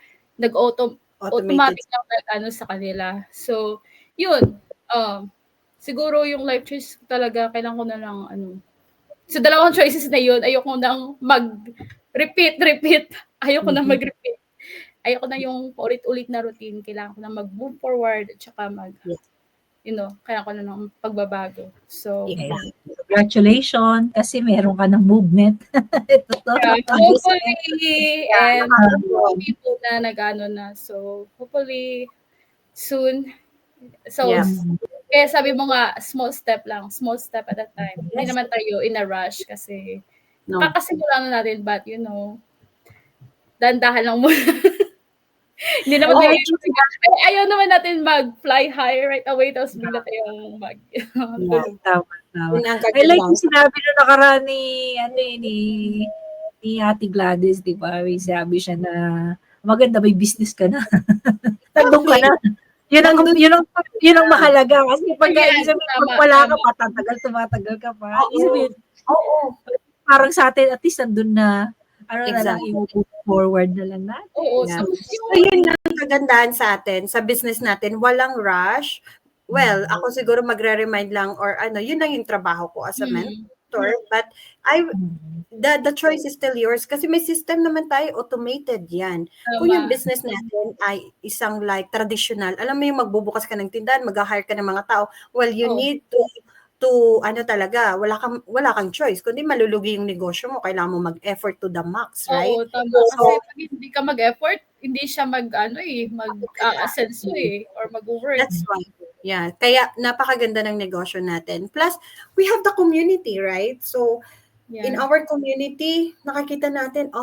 automatic lang sa kanila. So, yun. Siguro yung life choice talaga, kailangan ko na lang so, dalawang choices na yun, ayoko nang mag-repeat. Ayoko nang mag-repeat. Ayoko na yung ulit-ulit na routine. Kailangan ko na mag-move forward at saka kailangan ko na ng pagbabago. So, Congratulations kasi meron ka ng movement. Ito to. hopefully, and people na nag-ano na. So, hopefully, soon. So, kaya sabi mo nga, small step at a time. Hindi naman tayo in a rush kasi kakasimula na natin, but dandahan lang muna. Hindi naman ayaw naman natin mag-fly high right away tapos bigla tayong Tama. I like yung sinabi na nakaraan ni Ate Gladys, di ba? May sabi siya na maganda may business ka na. Tandong ka na. Yun ang mahalaga kasi pag wala ka pa, tumatagal ka pa. Parang sa atin, at least nandun na, na lang, i-move forward na lang natin. Oo. So, yun nga ang kagandahan sa atin, sa business natin, walang rush. Well, ako siguro magre-remind lang or yun lang yung trabaho ko as a mentor. But the choice is still yours kasi may system naman tayo, automated yan. Kung yung business natin ay isang like traditional, alam mo yung magbubukas ka ng tindahan, mag-hire ka ng mga tao, well, you need to talaga, wala kang choice. Kundi malulugi yung negosyo mo, kailangan mo mag-effort to the max, right? Oo, tama. Kasi pag hindi ka mag-effort, hindi siya mag-asenso or mag-work. That's why. Yeah, kaya napakaganda ng negosyo natin. Plus, we have the community, right? So, in our community, nakakita natin,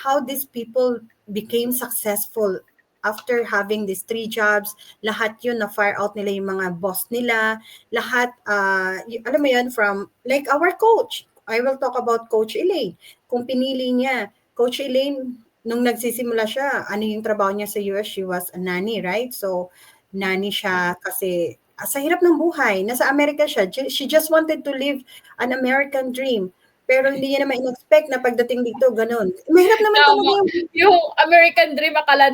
how these people became successful after having these 3 jobs. Lahat yun, na-fire out nila yung mga boss nila. Lahat, alam mo yun, from, like our coach. I will talk about Coach Elaine. Kung pinili niya, Coach Elaine, nung nagsisimula siya, ano yung trabaho niya sa US? She was a nanny, right? So, nanny siya kasi sa hirap ng buhay. Nasa Amerika siya. She just wanted to live an American dream. Pero hindi niya naman in-expect na pagdating dito, ganun. Mahirap naman talaga yung American dream, akala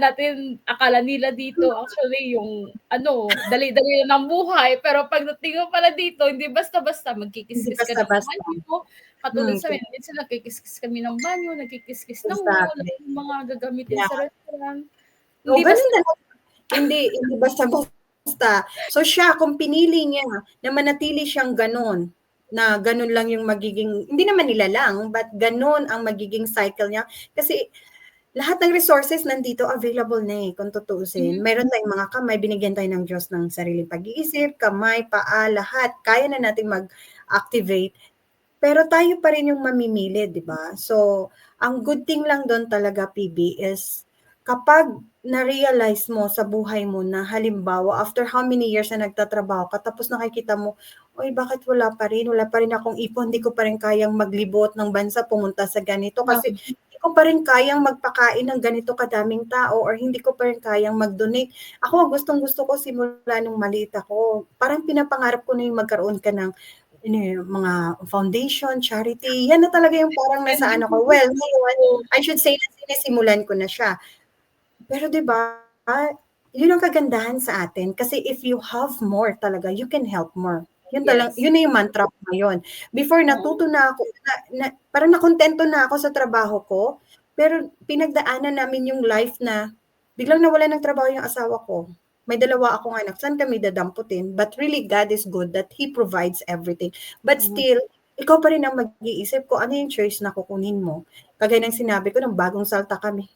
nila dito, actually, yung dali-dali na ng buhay. Pero pagdating mo pala dito, hindi basta-basta, magkikis-kis ka ng banyo. Katulad sa amin, minsan nagkikis-kis kami ng banyo, nagkikis-kis ng mga gagamitin sa restaurant. Hindi basta-basta. So siya, kung pinili niya na manatili siyang ganun, na ganun lang yung magiging, hindi naman nila lang, but ganun ang magiging cycle niya. Kasi lahat ng resources nandito available na kung tutuusin. Meron tayong mga kamay, binigyan tayo ng Diyos ng sariling pag-iisip, kamay, paa, lahat. Kaya na natin mag-activate. Pero tayo pa rin yung mamimili, di ba? So, ang good thing lang doon talaga, PB, is kapag na-realize mo sa buhay mo na halimbawa, after how many years na nagtatrabaho ka, tapos nakikita mo, oy, bakit wala pa rin akong ipon, hindi ko pa rin kayang maglibot ng bansa, pumunta sa ganito, kasi hindi ko pa rin kayang magpakain ng ganito kadaming tao, or hindi ko pa rin kayang mag-donate. Ako, gustong-gusto ko simula nung maliit ako, parang pinapangarap ko na yung magkaroon ka ng mga foundation, charity, yan na talaga yung parang nasa ko. Well, I should say na sinisimulan ko na siya. Pero 'di ba, yun ang kagandahan sa atin kasi if you have more talaga, you can help more. Yun yun na yung mantra ko ngayon. Before natuto na ako, parang nakontento na ako sa trabaho ko, pero pinagdaanan namin yung life na biglang nawalan ng trabaho yung asawa ko. May 2 akong anak, saan kami dadamputin? But really, God is good that He provides everything. But still, ikaw pa rin ang mag-iisip kung ano yung choice na kukunin mo. Kagaya ng sinabi ko, ng bagong salta kami.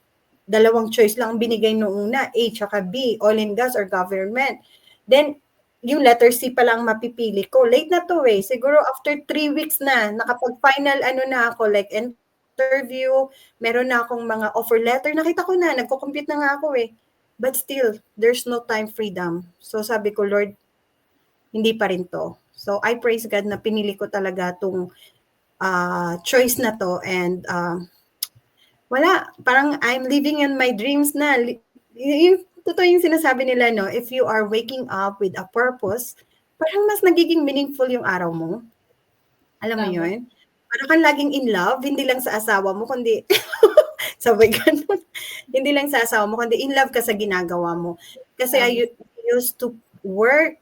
2 choice lang ang binigay nung una, A tsaka B, oil and gas or government. Then, yung letter C pa lang mapipili ko. Late na to eh. Siguro after 3 weeks na, nakapag-final na ako, like interview, meron na akong mga offer letter. Nakita ko na, nagko-compute na nga ako eh. But still, there's no time freedom. So sabi ko, Lord, hindi pa rin to. So I praise God na pinili ko talaga tong choice na to, and wala, parang I'm living in my dreams na. Yung totoo yung sinasabi nila, no, if you are waking up with a purpose, parang mas nagiging meaningful yung araw mo. Alam mo Tama. yun? Parang kang laging in love, hindi lang sa asawa mo, kundi sabay ganun. Hindi lang sa asawa mo, kundi in love ka sa ginagawa mo. Kasi I used to work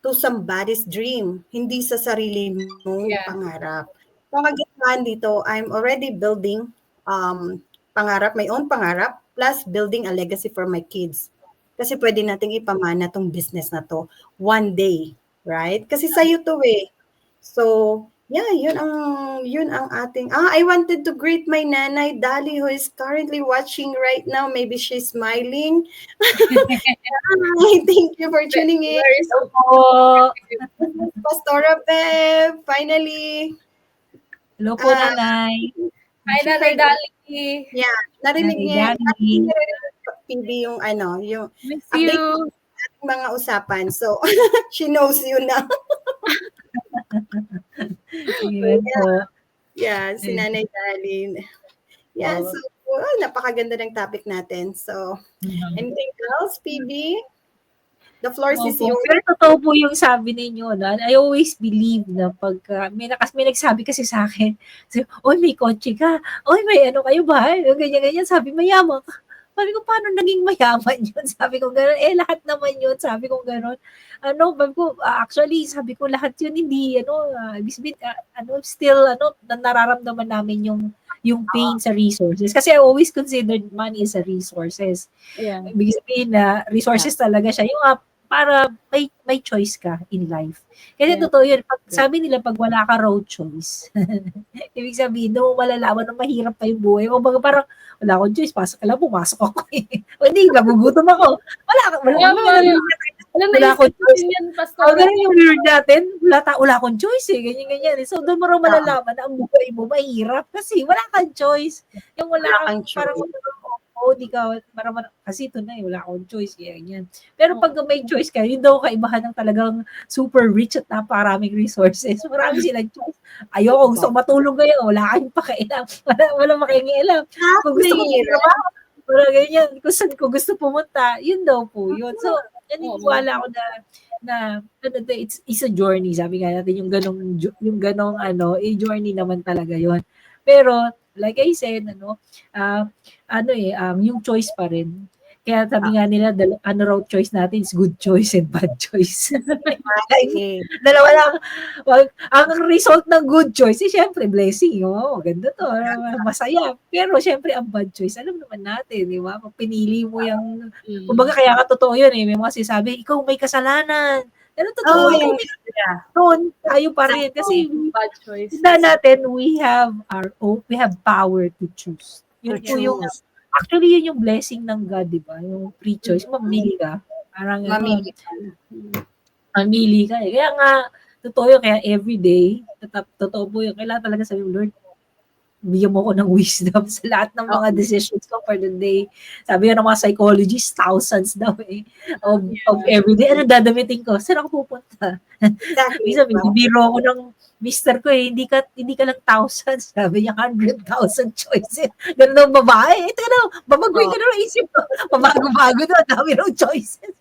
to somebody's dream, hindi sa sarili mong pangarap. So, kaganahan dito, I'm already building pangarap, my own pangarap, plus building a legacy for my kids. Kasi pwede nating ipamana tong business na to one day, right? Kasi sa'yo to eh. So, yeah, yun ang ating, I wanted to greet my nanay, Dali, who is currently watching right now. Maybe she's smiling. Hi, thank you for tuning in. Hello po. Pastora Bev, finally. Hello po, Nanay. Hi, Nanay Dali. Yeah, narinig Nanay niya. Dali. PB yung yung Miss update you. ating mga usapan. So, she knows you na. Ayan po. Yeah, si Nanay Darlene. Yeah, so napakaganda ng topic natin. So, anything else, PB? The floor is Opo. yours. Pero totoo po yung sabi ninyo, no? I always believe na pagka, may nagsabi kasi sa akin, oy, may kotse ka, oy, may ano kayo ba? Ganyan-ganyan, sabi, mayaman ka. Sabi ko, paano naging mayaman yun? Sabi ko, gano'n. Lahat naman yun. Sabi ko, gano'n. Actually, sabi ko, lahat yun, hindi, still, nararamdaman namin yung pain sa resources. Kasi I always considered money as a resources. Yeah. Ibig sabihin na resources talaga siya. Yung para may choice ka in life. Kasi totoo yun. Sabi nila, pag wala ka road choice, ibig sabihin, doon mo malalaman na mahirap pa yung buhay. O baga parang, wala akong choice, pasok ka lang, pumasok ako eh. O hindi, nagugutom ako. Wala akong choice. Ganun yung word natin, wala akong choice eh, ganyan. So doon mo rin malalaman na ang buhay mo mahirap kasi wala kang choice. Yung wala kang parang di ka, kasi ito na wala akong choice, ganyan. Pero pag may choice ka, yun daw kaibahan ng talagang super rich at napakaraming resources. Marami silang choice. Ayoko, gusto ko matulog ngayon, wala kang pakailam. Wala makikialam. Kung gusto ko trabaho, wala ganyan. Kung gusto pumunta, yun daw po yun. So, naniniwala ako na it's a journey. Sabi nga natin, yung ganong journey naman talaga yun. Pero, like I said, yung choice pa rin. Kaya sabi nga nila, raw choice natin is good choice and bad choice. Dalawa lang. Ang result ng good choice, syempre, blessing. Ganda to. Masaya. Pero syempre, ang bad choice, alam naman natin, di ba? Pag pinili mo yung, kumbaga kaya ka totoo yun eh. May mga sinasabi, ikaw may kasalanan. Pero totoo, doon, tayo pa rin. Kasi, bad choice. natin, we have power to choose. Yun po yung, actually, yun yung blessing ng God, di ba? Yung free choice. Mamili ka. Parang, mamili ka. Kaya nga, totoo yun. Kaya everyday, totoo po yun. Kailangan talaga sabi mo, Lord, bigyan mo ko ng wisdom sa lahat ng mga decisions ko for the day. Sabi nga ng mga psychologists, thousands daw of everyday. Ano dadamitin ko? Saan ako pupunta? Exactly. Sabi, biro ko ng mister ko hindi ka lang thousands. Sabi niya, 100,000 choices. Ganun daw babae. Ito na, babagoy ka na isip ko. Pabago-bago na, dami ng choices.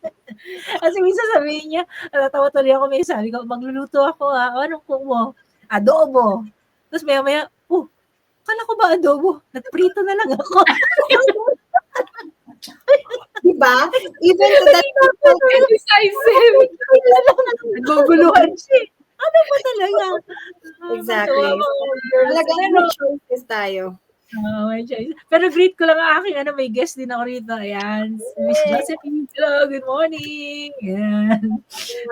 Kasi minsan sabihin niya, natawa tuloy ako, may sabi ko, magluluto ako, anong cook mo? Adobo. Tapos maya-maya, kala ko ba adobo? Nagprito na lang ako. Diba? Even to that decisive. Naguguluhan siya. Ano ba talaga? Exactly. Talaga may choices tayo. May choice. Pero greet ko lang ang aking may guest din ako rito. Ayan, Miss Josephine. Hello, good morning. Ayan.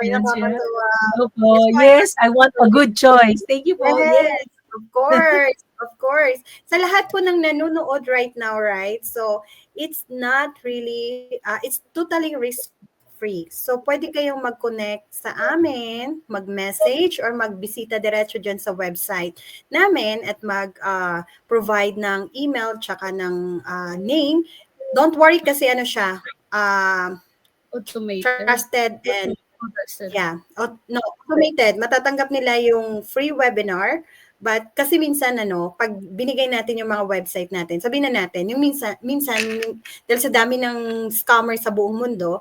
May Ayan siya. nakakatuwa. Hello po. Miss Yes, I want a good choice. Thank you po. Yes. Yes, of course. Of course. Sa lahat po ng nanonood right now, right? So, it's not really, it's totally risk-free. So, pwede kayong mag-connect sa amin, mag-message, or magbisita diretso dyan sa website namin at mag-provide ng email tsaka ng name. Don't worry kasi ano siya, Automated. trusted and Trusted. yeah. No, automated. Matatanggap nila yung free webinar. But kasi minsan pag binigay natin yung mga website natin, sabihin na natin, yung minsan dahil sa dami ng scammer sa buong mundo,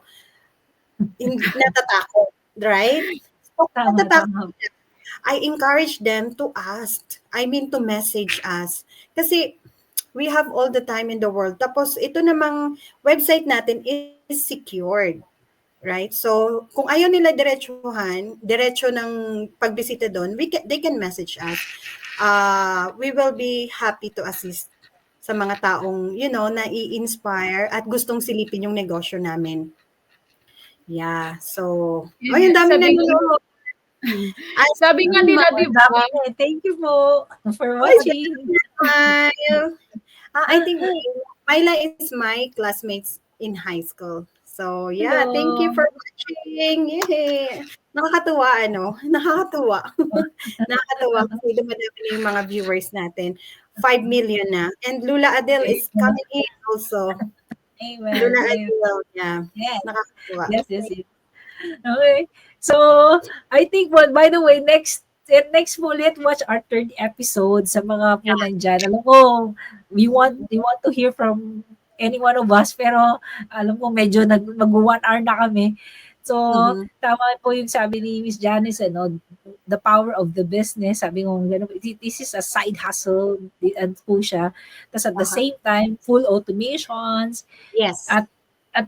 natatakot, right? So, Tama, natatakot. tama. I encourage them to ask. I mean to message us. Kasi we have all the time in the world. Tapos ito namang website natin is secured. Right? So, kung ayaw nila diretso ng pagbisita doon, they can message us. We will be happy to assist sa mga taong, na i-inspire at gustong silipin yung negosyo namin. Yeah. So, yung dami na nanonood. Sabi nga nila, di ba? Thank you po for watching. I think Myla is my classmates in high school. So, yeah, Hello. thank you for watching. Yay! Nakakatuwa, Nakakatuwa. Nakakatuwa kasi dumadami na yung mga viewers natin. 5 million na. And Lula Adele is coming in also. Amen. Lula Adele, yeah. Yes. Nakakatuwa. Yes. Okay. So, I think, by the way, next po, let's watch our third episode sa mga po nandyan. Alam ko, we want to hear from any one of us, pero alam ko medyo mag-1 hour na kami. So, tama po yung sabi ni Miss Janice, the power of the business. Sabi ko, this is a side hustle po siya. Tapos at the same time, full automations. Yes. At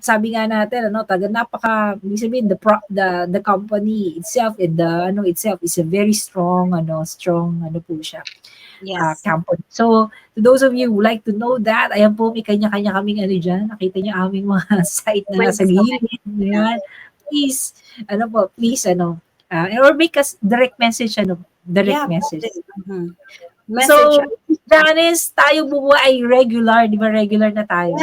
sabi nga natin, ibig sabihin, the company itself and itself is a very strong po siya. Yes. Company. So, to those of you who like to know that, ayan po, may kanya-kanya kaming dyan. Nakita niyo aming mga site na nasa gilid. Ayan. Please, or make us direct message, message. Message. So, Janice, tayo po ay regular, di ba regular na tayo?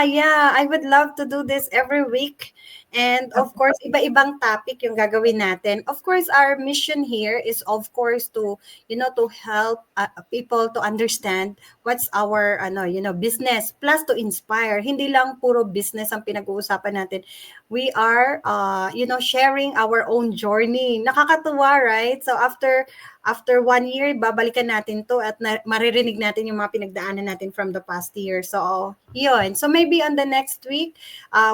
Yeah. I would love to do this every week. And of course, iba-ibang topic yung gagawin natin. Of course, our mission here is of course to help people to understand what's our business plus to inspire. Hindi lang puro business ang pinag-uusapan natin. We are sharing our own journey. Nakakatuwa, right? So after 1 year, babalikan natin to at maririnig natin yung mga pinagdaanan natin from the past year. So, yun. So, maybe on the next week,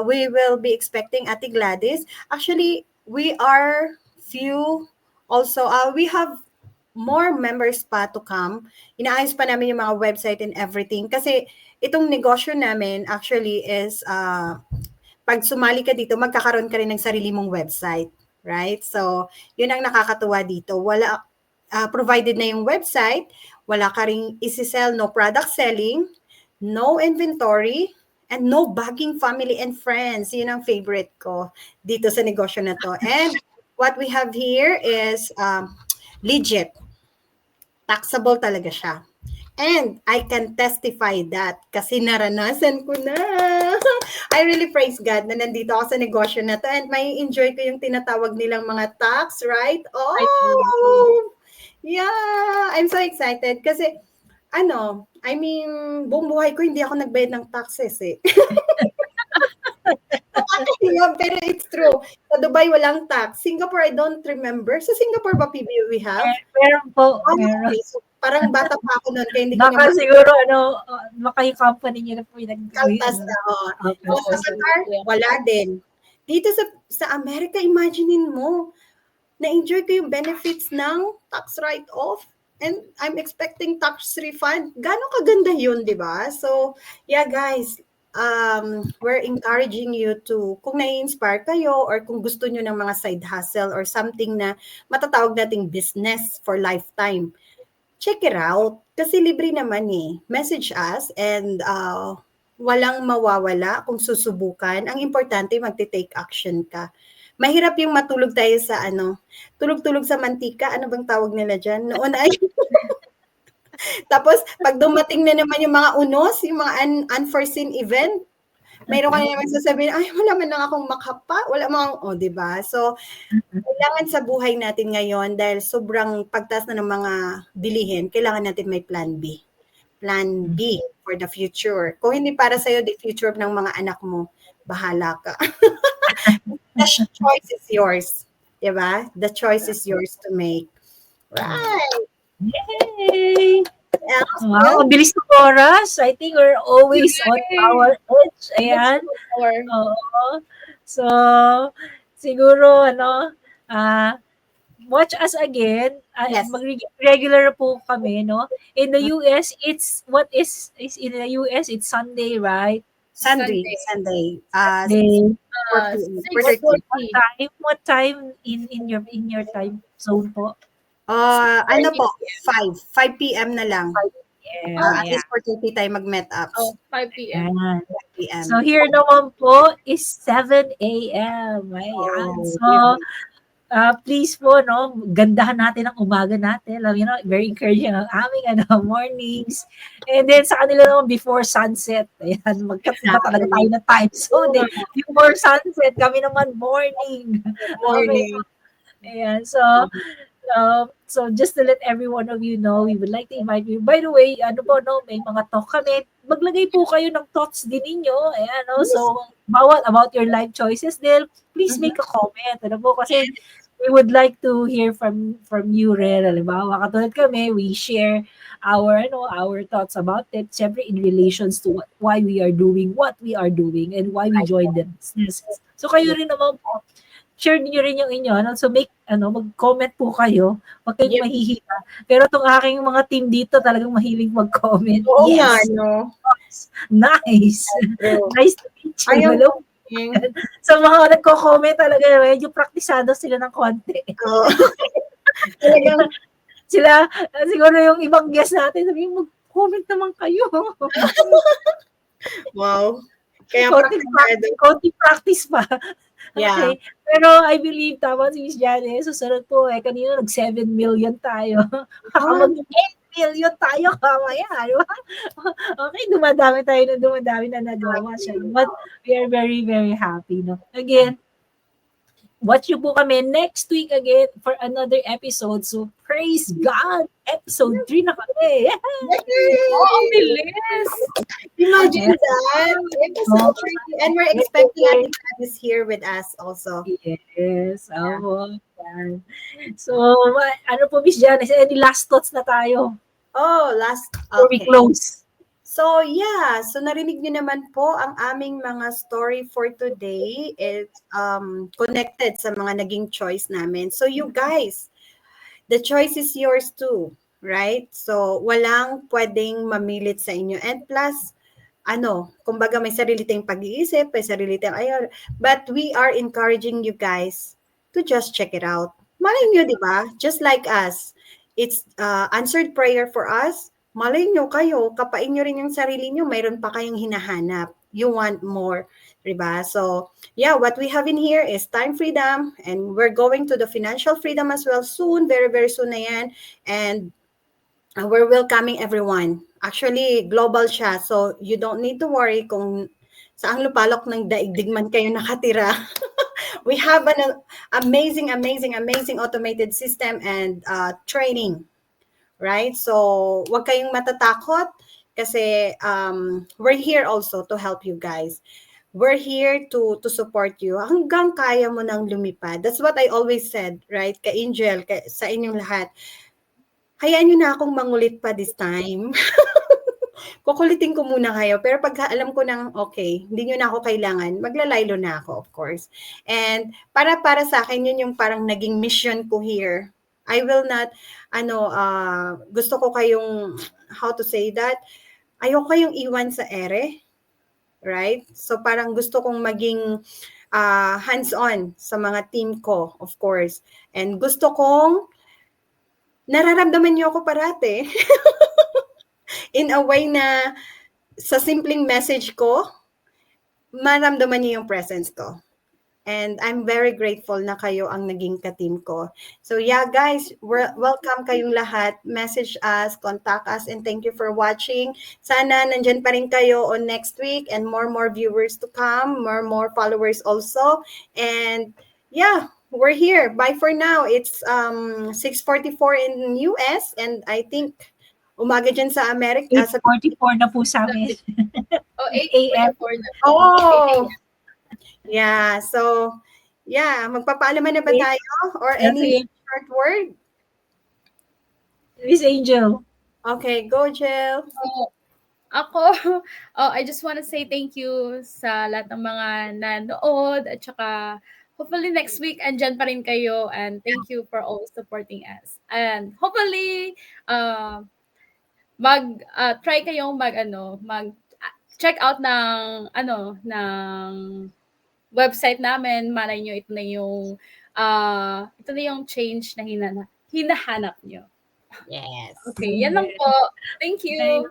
we will be expecting Ate Gladys. Actually, we are few also. We have more members pa to come. Inaayos pa namin yung mga website and everything. Kasi itong negosyo namin actually is, pag sumali ka dito, magkakaroon ka rin ng sarili mong website. Right? So, yun ang nakakatuwa dito. Provided na yung website, wala ka ring isi-sell, no product selling, no inventory, and no bagging family and friends. Yun ang favorite ko dito sa negosyo na to. And what we have here is legit. Taxable talaga siya. And I can testify that kasi naranasan ko na. I really praise God na nandito ako sa negosyo na to and may enjoy ko yung tinatawag nilang mga tax, right? Oh! Yeah! I'm so excited kasi buong buhay ko hindi ako nagbayad ng taxes eh. Pero it's true. Sa Dubai, walang tax. Singapore, I don't remember. Sa Singapore ba, PB, we have? Meron po. Meron. Okay. So, parang bata pa ako noon. Kaya hindi ko baka siguro, baka yung company niyo na po yung kaltas na. Sa Qatar, wala din. Dito sa Amerika, imaginein mo, na-enjoy ko yung benefits ng tax write-off and I'm expecting tax refund. Gano'ng kaganda yun, di ba? So, yeah guys, we're encouraging you to, kung nai-inspire kayo or kung gusto nyo ng mga side hustle or something na matatawag nating business for lifetime, check it out. Kasi libre naman eh. Message us and walang mawawala kung susubukan. Ang importante, magte-take action ka. Mahirap yung matulog tayo sa tulog-tulog sa mantika. Ano bang tawag nila dyan? Noon ay, tapos pag dumating na naman yung mga unos, yung mga unforeseen event, mayroon ka na naman sasabihin, ay, wala man lang akong makapa. Wala mang, di ba? So, kailangan sa buhay natin ngayon, dahil sobrang pagtaas na ng mga bilihin, kailangan natin may plan B. Plan B for the future. Kung hindi para sa'yo, the future ng mga anak mo, bahala ka. The choice is yours. Diba? The choice is yours to make. Right. Yay! Else, Wow, ang bilis ng oras. I think we're always on our edge. Ayan. Oo. So, siguro, watch us again. Yes. Regular po kami, no? In the US, it's in the US, it's Sunday, right? Sunday. Day. 4:30. What time in your time zone po? Ano po? 5 p.m. na lang. At Yeah. least 4:30 tayo mag-met up. 5 p.m. Ayan. 5 p.m. So here naman po is 7 a.m. Ayan. So, please po, no, gandahan natin ang umaga natin. Alam you know, very encouraging ang aming mornings. And then sa kanila naman before sunset. Ayan, magkatiba talaga tayo na time. So, before sunset, kami naman morning. Morning. Ayan, so just to let every one of you know, we would like to invite you. By the way, may mga talk kami. Maglagay po kayo ng thoughts din ninyo. Ayan, no? So, bawat about your life choices, then please make a comment. Kasi we would like to hear from you rin. Halimbawa, katulad kami, we share our thoughts about it. Siyempre, in relations to why we are doing what we are doing and why we joined the business. So, kayo rin naman po, share niyo rin yung inyo. So mag-comment po kayo. Huwag kayong mahihiya. Pero itong aking mga team dito talagang mahilig mag-comment. Oo nga, no? Nice. Nice to meet you. Ayaw. Hello. Sa mga nagko-comment talaga, medyo praktisado sila ng konti. Talagang sila, siguro yung ibang guest natin, sabihin, mag-comment naman kayo. Wow. Kaya konti practice pa. Yeah. Okay. Pero I believe, tama si Miss Janice, susunod po, kanina nag-7 million tayo. Mag-8 million tayo kamaya. Okay, dumadami na nagawa siya. But we are very, very happy. No? Again, watch you po kami next week again for another episode. So, praise God! Episode 3 na kami. Ang bilis! Imagine that! Episode 3. And we're expecting Ate Gladys here with us also. Yes. So, ano po, Miss Janice? Any last thoughts na tayo? Before we close. So, yeah. So, narinig niyo naman po ang aming mga story for today. It's connected sa mga naging choice namin. So, you guys, the choice is yours too, right? So, walang pwedeng mamilit sa inyo. And plus, kumbaga may sarili tayong pag-iisip, may sarili tayong ayaw. But we are encouraging you guys to just check it out. Malay nyo, di ba? Just like us. It's answered prayer for us. Malay nyo kayo, kapain nyo rin yung sarili nyo, mayroon pa kayong hinahanap. You want more, diba? So, yeah, what we have in here is time freedom, and we're going to the financial freedom as well soon, very, very soon na yan. And we're welcoming everyone. Actually, global siya, so you don't need to worry kung saang lupalok ng daigdig man kayo nakatira. We have an amazing automated system and training. Right? So, wag kayong matatakot kasi we're here also to help you guys. We're here to support you hanggang kaya mo nang lumipad. That's what I always said, right? Ka Angel, sa inyong lahat. Hayaan nyo na akong mangulit pa this time. Kukulitin ko muna kayo. Pero pag alam ko nang okay, hindi nyo na ako kailangan, maglalaylo na ako, of course. And para sa akin, yun yung parang naging mission ko here. I will not, gusto ko kayong, how to say that, ayoko kayong iwan sa ere, right? So parang gusto kong maging hands-on sa mga team ko, of course. And gusto kong nararamdaman niyo ako parate. In a way na sa simpleng message ko, maramdaman niyo yung presence ko. And I'm very grateful na kayo ang naging ka-team ko. So yeah, guys, welcome kayong lahat. Message us, contact us, and thank you for watching. Sana nandyan pa rin kayo on next week and more viewers to come, more followers also. And yeah, we're here. Bye for now. It's 6:44 in US and I think umaga dyan sa America. 8:44 na po sa amin. Oh, 8 a.m. 8:44 na. Oh! Yeah, so, yeah, magpapaalaman na ba Okay. tayo? Or any short word? Miss Angel. Okay, go, Jill. Ako, I just want to say thank you sa lahat ng mga nanood at saka hopefully next week andyan pa rin kayo and thank you for always supporting us. And hopefully try kayong check out ng website namin. Malay nyo ito na yung change na hinahanap nyo. Yes. Okay, yan lang po. Thank you.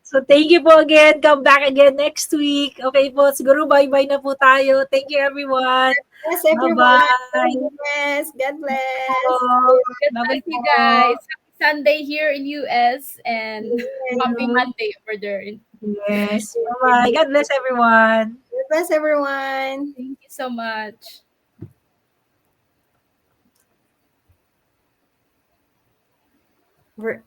So thank you po again. Come back again next week. Okay po, siguro bye-bye na po tayo. Thank you everyone. Yes, everyone. Bye-bye. Yes, God bless. God Bye-bye bless you po. guys. Happy Sunday here in US and Yes. happy Monday over there. Yes. Bye-bye. God bless everyone. God bless everyone. Thank you so much. We're